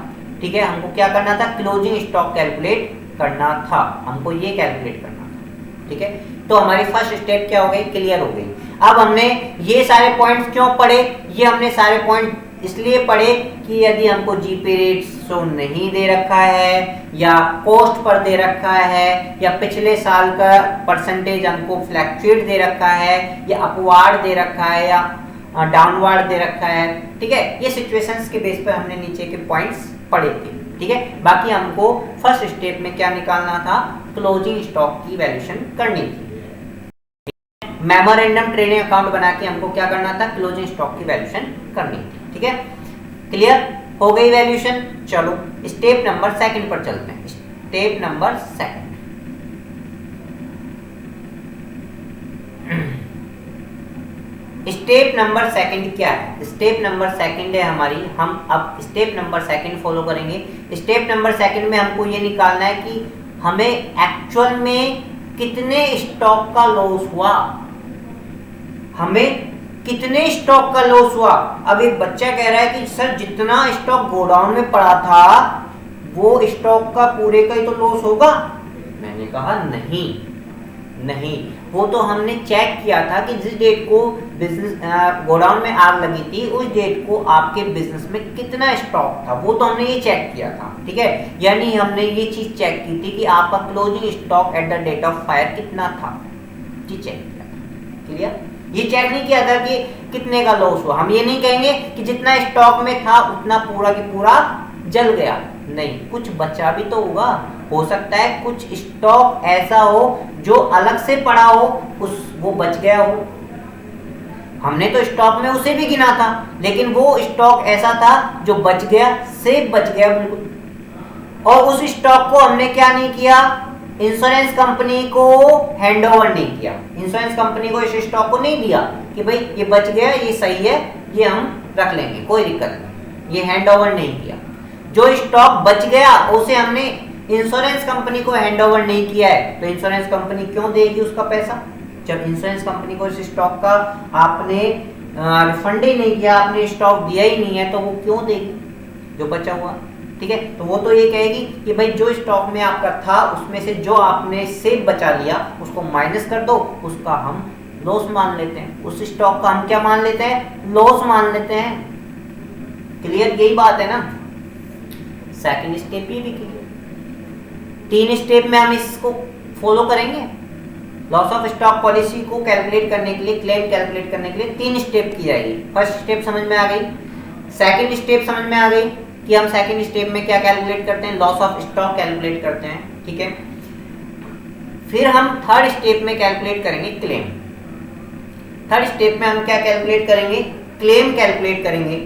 ठीक है, हमको क्या करना था? क्लोजिंग स्टॉक कैलकुलेट करना था, हमको ये कैलकुलेट करना था, ठीक है। तो हमारी फर्स्ट स्टेप क्या हो गई? क्लियर हो गई। अब हमने ये सारे पॉइंट्स क्यों पढ़े? ये हमने सारे पॉइंट इसलिए पढ़े कि यदि हमको जीपी रेट शो नहीं दे रखा है या कॉस्ट पर दे रखा है या पिछले साल का परसेंटेज हमको फ्लैक्चुएट दे रखा है या अपवार्ड दे रखा है या डाउनवार्ड दे रखा है, ठीक है, ये सिचुएशंस के बेस पर हमने नीचे के पॉइंट्स पढ़े थे, ठीक है। बाकी हमको फर्स्ट स्टेप में क्या निकालना था? क्लोजिंग स्टॉक की वैल्यूएशन करनी थी। मेमोरेंडम ट्रेडिंग अकाउंट बना के हमको क्या करना था? क्लोजिंग स्टॉक की वैल्यूएशन करनी थी, ठीक है। क्लियर हो गई वैल्यूएशन? चलो स्टेप नंबर सेकंड पर चलते हैं। Step number second, step number second क्या है? स्टेप नंबर सेकंड है हमारी, हम अब स्टेप नंबर सेकंड फॉलो करेंगे। स्टेप नंबर सेकंड में हमको ये निकालना है कि हमें एक्चुअल में कितने स्टॉक का लॉस हुआ, हमें कितने स्टॉक का लॉस हुआ। अब एक बच्चा कह रहा है कि सर जितना स्टॉक गोडाउन में पड़ा था वो स्टॉक का पूरे का ही तो लॉस होगा। मैंने कहा नहीं, वो तो हमने चेक किया था कि जिस डेट को बिजनेस गोडाउन में आग लगी थी उस डेट को आपके बिजनेस में कितना स्टॉक था, वो तो हमने ये चेक किया था, ठीक है। यानी हमने ये चीज चेक की थी कि आपका closing stock at the date of fire कितना था, जी चेक किया था। क्लियर? ये चेक नहीं किया था कि कितने का लॉस हुआ। हम ये नहीं कहेंगे कि जितना स्टॉक में था उतना पूरा की पूरा जल गया, नहीं, कुछ बचा भी तो होगा। हो सकता है कुछ स्टॉक ऐसा हो जो अलग से पड़ा हो, वो बच गया हो। हमने तो स्टॉक में उसे भी गिना था, लेकिन वो स्टॉक ऐसा था जो बच गया, सेफ बच गया बिल्कुल। और उस स्टॉक को हमने क्या नहीं किया, इंश्योरेंस कंपनी को हैंड ओवर नहीं किया। इंश्योरेंस कंपनी को इस स्टॉक को नहीं दिया कि भाई ये बच गया, ये सही है, ये हम रख लेंगे, कोई दिक्कत नहीं, ये हैंड ओवर नहीं किया। जो स्टॉक बच गया उसे हमने इंश्योरेंस कंपनी को हैंड ओवर नहीं किया है, तो इंश्योरेंस कंपनी क्यों देगी उसका पैसा? जब इंश्योरेंस कंपनी को इस स्टॉक का आपने रिफंड ही नहीं किया, आपने स्टॉक दिया ही नहीं है, तो वो क्यों देगी जो बचा हुआ? ठीक है, तो वो तो ये कहेगी कि भाई जो स्टॉक में आपका था उसमें से जो आपने सेफ बचा लिया उसको माइनस कर दो, उसका हम लॉस मान लेते हैं, उस स्टॉक का हम क्या मान लेते हैं, लॉस मान लेते हैं। क्लियर, यही बात है ना। सेकंड स्टेप ये भी क्लियर। 3 स्टेप में हम इसको फॉलो करेंगे। लॉस ऑफ स्टॉक पॉलिसी को कैलकुलेट करने के लिए, क्लेम कैलकुलेट करने के लिए 3 स्टेप की जाएगी। फर्स्ट स्टेप समझ में आ गई, सेकंड स्टेप समझ में आ गई कि हम सेकंड स्टेप में क्या कैलकुलेट करते हैं, लॉस ऑफ स्टॉक कैलकुलेट करते हैं, ठीक है। फिर हम थर्ड स्टेप में कैलकुलेट करेंगे क्लेम। थर्ड स्टेप में हम क्या कैलकुलेट करेंगे, क्लेम कैलकुलेट करेंगे।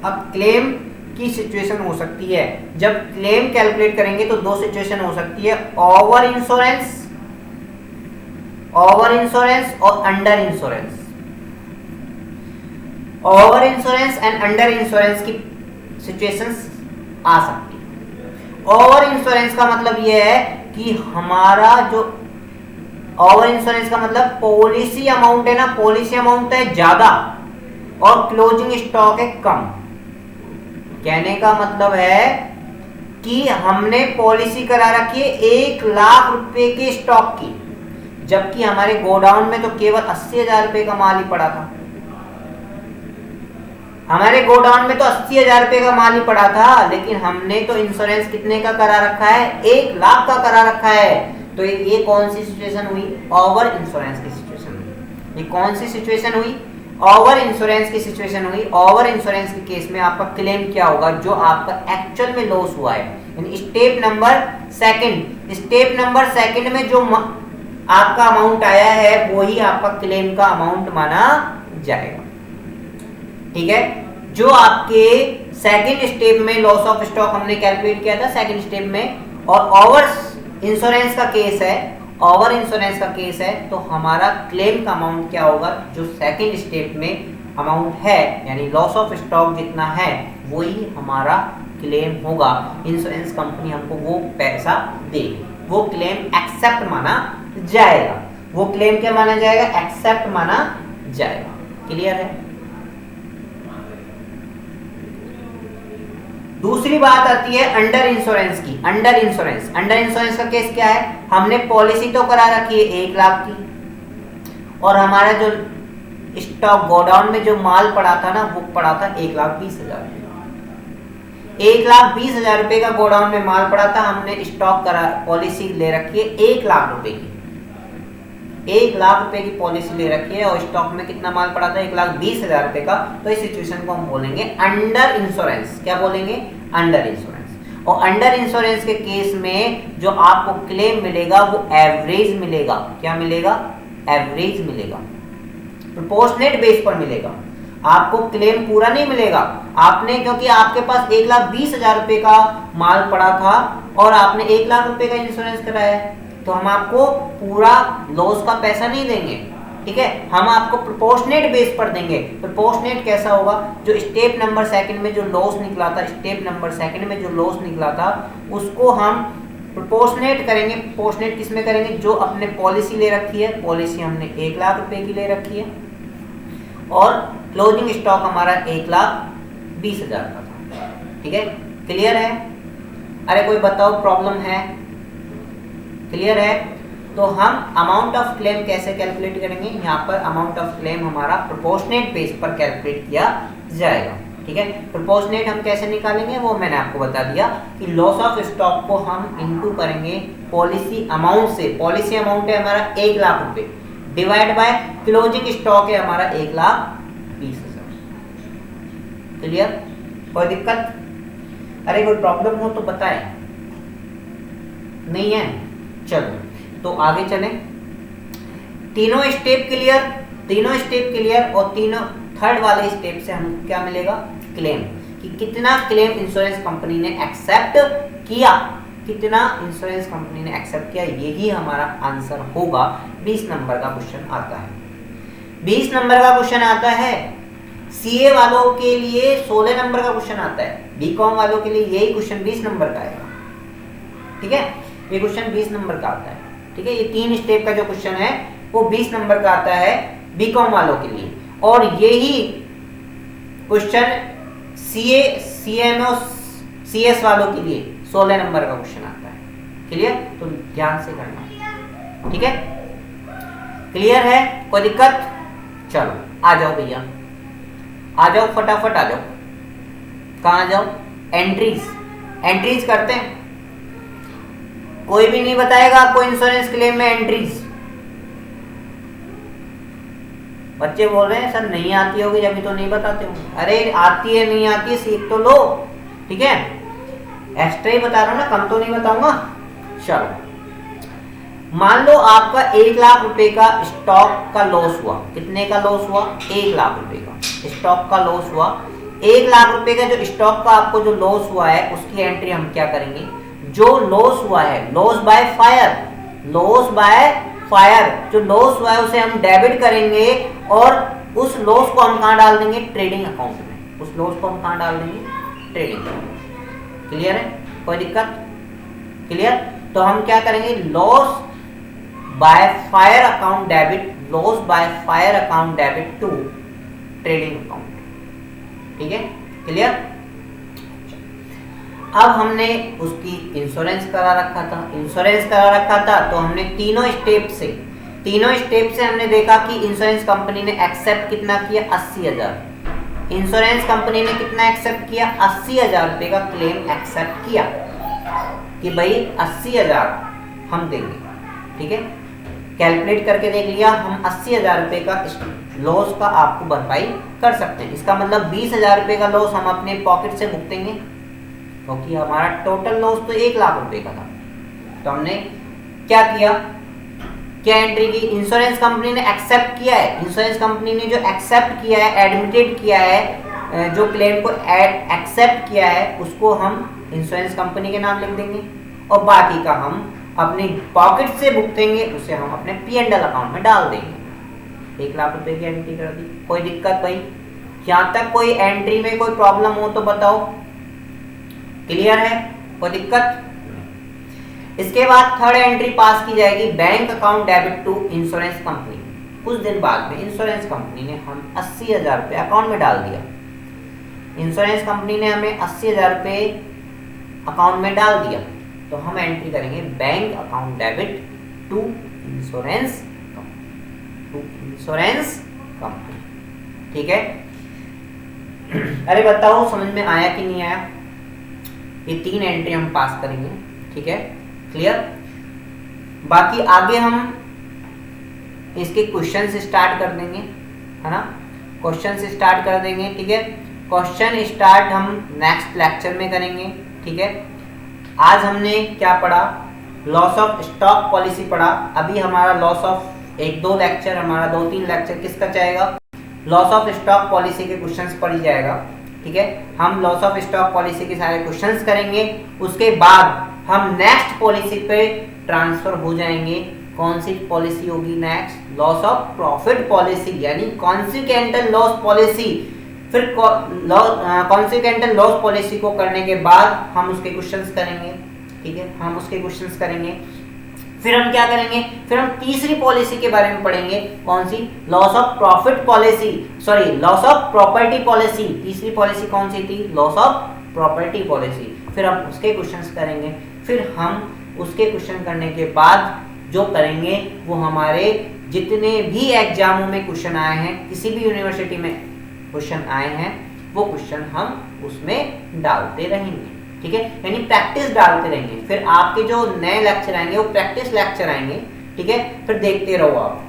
अब क्लेम की सिचुएशन हो सकती है, जब क्लेम कैलकुलेट करेंगे तो 2 सिचुएशन हो सकती है, ओवर इंश्योरेंस और under insurance. Over insurance and under insurance की सिचुएशंस आ सकती है। ओवर इंश्योरेंस का मतलब यह है कि हमारा जो ओवर इंश्योरेंस का मतलब पॉलिसी अमाउंट है ना, पॉलिसी अमाउंट है ज्यादा और क्लोजिंग स्टॉक है कम। कहने का मतलब है कि हमने पॉलिसी करा रखी है 1 लाख रुपए के स्टॉक की, जबकि हमारे गोडाउन में तो केवल 80,000 रुपए का माल ही पड़ा था। हमारे गोडाउन में तो 80,000 रुपए का माल ही पड़ा था, लेकिन हमने तो इंश्योरेंस कितने का करा रखा है, 1 लाख का करा रखा है। तो ये कौन सी सिचुएशन हुई, ओवर इंश्योरेंस की सिचुएशन हुई। ये कौन सी सिचुएशन हुई, ओवर इंश्योरेंस की सिचुएशन हुई। ओवर इंश्योरेंस के केस में आपका क्लेम क्या होगा, जो आपका एक्चुअल में लॉस हुआ है। स्टेप नंबर सेकंड में जो आपका अमाउंट आया है वही आपका क्लेम का अमाउंट माना जाएगा, ठीक है। जो आपके सेकंड स्टेप में लॉस ऑफ स्टॉक हमने कैलकुलेट किया था सेकंड स्टेप में, और ओवर इंश्योरेंस का केस है, तो हमारा क्लेम का अमाउंट क्या होगा, जो सेकंड स्टेप में अमाउंट है, यानी लॉस ऑफ स्टॉक जितना है वही हमारा क्लेम होगा। इंश्योरेंस कंपनी हमको वो पैसा देगी, वो क्लेम एक्सेप्ट माना जाएगा। वो क्लेम क्या माना जाएगा, एक्सेप्ट माना जाएगा। क्लियर है। दूसरी बात आती है अंडर इंश्योरेंस की। अंडर इंश्योरेंस का केस क्या है, हमने पॉलिसी तो करा रखी है 1 लाख की, और हमारा जो स्टॉक गोडाउन में जो माल पड़ा था ना, वो पड़ा था 1,20,000। 1,20,000 रुपए का गोडाउन में माल पड़ा था, हमने स्टॉक करा, पॉलिसी ले रखी है 1 लाख रुपए की। 1 लाख रुपए की पॉलिसी ले रखी है और स्टॉक में कितना माल पड़ा था, 1,20,000 रुपए का। तो इस सिचुएशन को हम बोलेंगे अंडर इंश्योरेंस। क्या बोलेंगे, अंडर इंश्योरेंस। और अंडर इंश्योरेंस के केस में जो आपको क्लेम मिलेगा वो एवरेज मिलेगा। क्या मिलेगा, एवरेज मिलेगा, प्रोपोर्शनेट बेस पर मिलेगा। आपको क्लेम पूरा नहीं मिलेगा। आपने, क्योंकि आपके पास 1,20,000 रुपए का माल पड़ा था और आपने 1 लाख रुपए का इंश्योरेंस कराया है, तो हम आपको पूरा लॉस का पैसा नहीं देंगे, ठीक है। हम आपको प्रोपोर्शनेट बेस पर देंगे। प्रोपोर्शनेट कैसा होगा, जो स्टेप नंबर सेकंड में जो लॉस निकला था, उसको हम प्रोपोर्शनेट करेंगे। प्रोपोर्शनेट किसमें करेंगे, जो अपने पॉलिसी ले रखी है, पॉलिसी हमने 1 लाख रुपए की ले रखी है और क्लोजिंग स्टॉक हमारा 1,20,000 का था, ठीक है। क्लियर है। अरे कोई बताओ प्रॉब्लम है, क्लियर है। तो हम अमाउंट ऑफ क्लेम कैसे कैलकुलेट करेंगे, यहाँ पर अमाउंट ऑफ क्लेम हमारा प्रोपोर्शनेट बेस पर कैलकुलेट किया जाएगा, ठीक है। प्रोपोर्शनेट हम कैसे निकालेंगे वो मैंने आपको बता दिया कि लॉस ऑफ स्टॉक को हम इनटू करेंगे पॉलिसी अमाउंट से। पॉलिसी अमाउंट है हमारा 1 लाख रुपए, डिवाइड बाय क्लोजिंग स्टॉक है हमारा 1,20,000। क्लियर, कोई दिक्कत, अरे कोई प्रॉब्लम हो तो बताएं, नहीं है, चलो तो आगे चलें। तीनों स्टेप क्लियर, तीनों स्टेप क्लियर और तीनों थर्ड वाले स्टेप से हमको क्या मिलेगा, क्लेम, कि कितना क्लेम इंश्योरेंस कंपनी ने एक्सेप्ट किया, कितना इंश्योरेंस कंपनी ने एक्सेप्ट किया, यही हमारा आंसर होगा। 20 नंबर का क्वेश्चन आता है। 20 नंबर का क्वेश्चन आता है। सीए वालों के लिए 16 नंबर का क्वेश्चन आता है। बीकॉम वालों के लिए यही क्वेश्चन 20 नंबर का आएगा। ठीक है, ये क्वेश्चन 20 नंबर का आता है। ठीक है, ये 3 स्टेप का जो क्वेश्चन है वो 20 नंबर का आता है बीकॉम वालों के लिए, और यही क्वेश्चन सीए, सीएमओ, सीएस वालों के लिए 16 नंबर का क्वेश्चन आता है। क्लियर? तो ध्यान से करना। ठीक है, क्लियर है? कोई दिक्कत? चलो आ जाओ भैया, आ जाओ फटाफट आ जाओ। कहाँ आ जाओ? एंट्रीज, एंट्रीज करते हैं। कोई भी नहीं बताएगा आपको इंश्योरेंस क्लेम में एंट्रीज। बच्चे बोल रहे हैं सर नहीं आती होगी जब तो नहीं बताते होंगे। अरे आती है, नहीं आती है, सीख तो लो। ठीक है, एक्स्ट्रा ही बता रहा हूं ना, कम तो नहीं बताऊंगा। चलो मान लो आपका 1 लाख रुपए का स्टॉक का लॉस हुआ। कितने का लॉस हुआ? 1 लाख रुपए का स्टॉक का लॉस हुआ। 1 लाख रुपए का जो स्टॉक का आपको जो लॉस हुआ है उसकी एंट्री हम क्या करेंगे? जो लॉस हुआ है, loss by fire, loss by fire, जो लॉस हुआ है उसे हम डेबिट करेंगे और उस लॉस को हम कहां डाल देंगे? ट्रेडिंग अकाउंट में। उस लॉस को हम कहां डाल देंगे? Trading account. क्लियर है? कोई दिक्कत? क्लियर? तो हम क्या करेंगे? Loss by fire account debit, loss by fire account debit to trading account. ठीक है, क्लियर? अब हमने उसकी इंश्योरेंस करा रखा था, इंश्योरेंस करा रखा था तो हमने तीनों स्टेप से हमने देखा कि इंश्योरेंस कंपनी ने एक्सेप्ट कितना किया? 80,000। इंश्योरेंस कंपनी ने कितना एक्सेप्ट किया? 80,000 रुपए का क्लेम एक्सेप्ट किया कि भाई 80,000 हम देंगे। ठीक है, कैलकुलेट करके देख लिया, हम 80,000 रुपए का लॉस का आपको भरपाई कर सकते हैं। इसका मतलब 20,000 रुपए का लॉस हम अपने पॉकेट से भुगतेंगे, क्योंकि हमारा टोटल लॉस तो 1 लाख रुपए का था। तो हमने क्या किया? क्या एंट्री की? इंश्योरेंस कंपनी ने एक्सेप्ट किया है। इंश्योरेंस कंपनी ने जो एक्सेप्ट किया है, एडमिटेड किया है, जो क्लेम को एक्सेप्ट किया है उसको हम इंश्योरेंस कंपनी के नाम लिख देंगे और बाकी का हम अपने पॉकेट से भुगतेंगे, उसे हम अपने P&L अकाउंट में डाल देंगे। 1 लाख रुपए की एंट्री कर दी। कोई दिक्कत भाई? यहाँ तक कोई एंट्री में कोई प्रॉब्लम हो तो बताओ। क्लियर है? कोई दिक्कत? इसके बाद थर्ड एंट्री पास की जाएगी, bank account debit to insurance company. कुछ दिन बाद में इंश्योरेंस कंपनी ने हम 80,000 रुपए अकाउंट में डाल दिया। इंश्योरेंस कंपनी ने हमें 80,000 रुपए अकाउंट में डाल दिया, तो हम एंट्री करेंगे bank account debit to insurance company. ठीक है? अरे बताओ समझ में आया कि नहीं आया? ये 3 एंट्री हम पास करेंगे। ठीक है, क्लियर? बाकी आगे हम इसके क्वेश्चन से स्टार्ट कर देंगे, है ना? क्वेश्चन से स्टार्ट कर देंगे। ठीक है, क्वेश्चन स्टार्ट हम नेक्स्ट लेक्चर में करेंगे। ठीक है, आज हमने क्या पढ़ा? लॉस ऑफ स्टॉक पॉलिसी पढ़ा। अभी हमारा लॉस ऑफ 1-2 लेक्चर, हमारा 2-3 लेक्चर किसका जाएगा? लॉस ऑफ स्टॉक पॉलिसी के क्वेश्चंस पढ़ जाएगा। ठीक है, हम लॉस ऑफ स्टॉक पॉलिसी के सारे क्वेश्चंस करेंगे। उसके बाद हम नेक्स्ट पॉलिसी पे ट्रांसफर हो जाएंगे। कौन सी पॉलिसी होगी next? Loss of profit policy, यानी कॉन्सिक्वेंटल लॉस पॉलिसी। फिर कॉन्सिक्वेंटल लॉस पॉलिसी को करने के बाद हम उसके क्वेश्चंस करेंगे। ठीक है, हम उसके क्वेश्चंस करेंगे। फिर हम क्या करेंगे? फिर हम तीसरी पॉलिसी के बारे में पढ़ेंगे। कौन सी? Loss of profit policy, sorry loss of property policy. तीसरी पॉलिसी कौन सी थी? Loss of property policy. फिर हम उसके क्वेश्चंस करेंगे। फिर हम उसके क्वेश्चन करने के बाद जो करेंगे वो हमारे जितने भी एग्जामों में क्वेश्चन आए हैं, किसी भी यूनिवर्सिटी में क्वेश्चन आए हैं, वो क्वेश्चन हम उसमें डालते रहेंगे। ठीक है, यानी प्रैक्टिस डालते रहेंगे। फिर आपके जो नए लेक्चर आएंगे वो प्रैक्टिस लेक्चर आएंगे। ठीक है, फिर देखते रहो आप।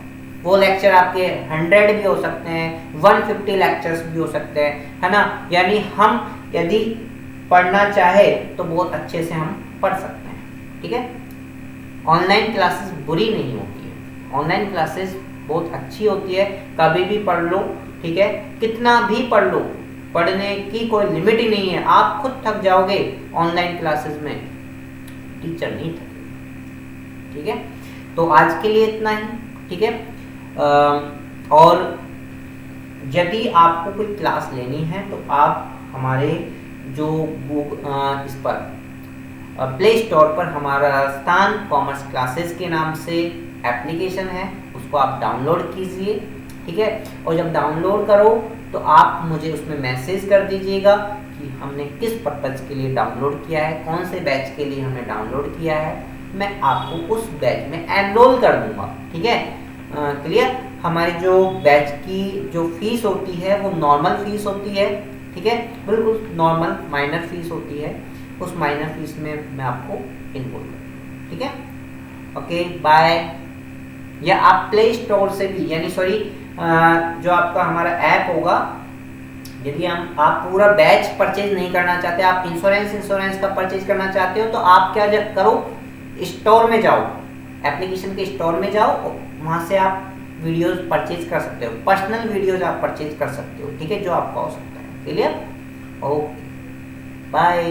वो लेक्चर आपके 100 भी हो सकते हैं, 150 लेक्चर्स भी हो सकते हैं, है ना? यानी हम यदि पढ़ना चाहे तो बहुत अच्छे से हम पढ़ सकते हैं। ठीक है, ऑनलाइन क्लासेस बुरी नहीं होती है, ऑनलाइन क्लासेस बहुत अच्छी होती है, कभी भी पढ़ लो, ठीक है, कितना भी पढ़ लो, पढ़ने की कोई लिमिट ही नहीं है। आप खुद थक जाओगे ऑनलाइन क्लासेस में, टीचर नहीं थकेगा, ठीक है। तो आज के लिए इतना ही, ठीक है। और यदि आपको कोई क्लास लेनी है तो आप हमारे जो इस पर प्ले स्टोर पर हमारा राजस्थान कॉमर्स क्लासेस के नाम से एप्लीकेशन है, उसको आप डाउनलोड कीजिए, ठीक है। और जब डाउनलोड करो तो आप मुझे उसमें मैसेज कर दीजिएगा कि हमने किस पर्पज़ के लिए डाउनलोड किया है, कौन से बैच के लिए हमने डाउनलोड किया है, मैं आपको उस बैच में एनरोल कर दूंगा, ठीक है। क्लियर। हमारी जो बैच की जो फीस होती है वो नॉर्मल फीस होती है, ठीक है, बिल्कुल नॉर्मल माइनर फीस होती है, उस माइनर फीस में मैं आपको इनरोल करूँगा, ठीक है। Okay bye. या आप प्ले स्टोर से भी, यानी सॉरी जो आपका हमारा ऐप होगा, यदि आप पूरा बैच परचेज नहीं करना चाहते, आप इंश्योरेंस का परचेज करना चाहते हो, तो आप क्या करो, स्टोर में जाओ, एप्लीकेशन के स्टोर में जाओ, वहाँ से आप वीडियोस परचेज कर सकते हो, पर्सनल वीडियोस आप परचेज कर सकते हो, ठीक है, जो आपका हो सकता है। क्लियर। Okay bye.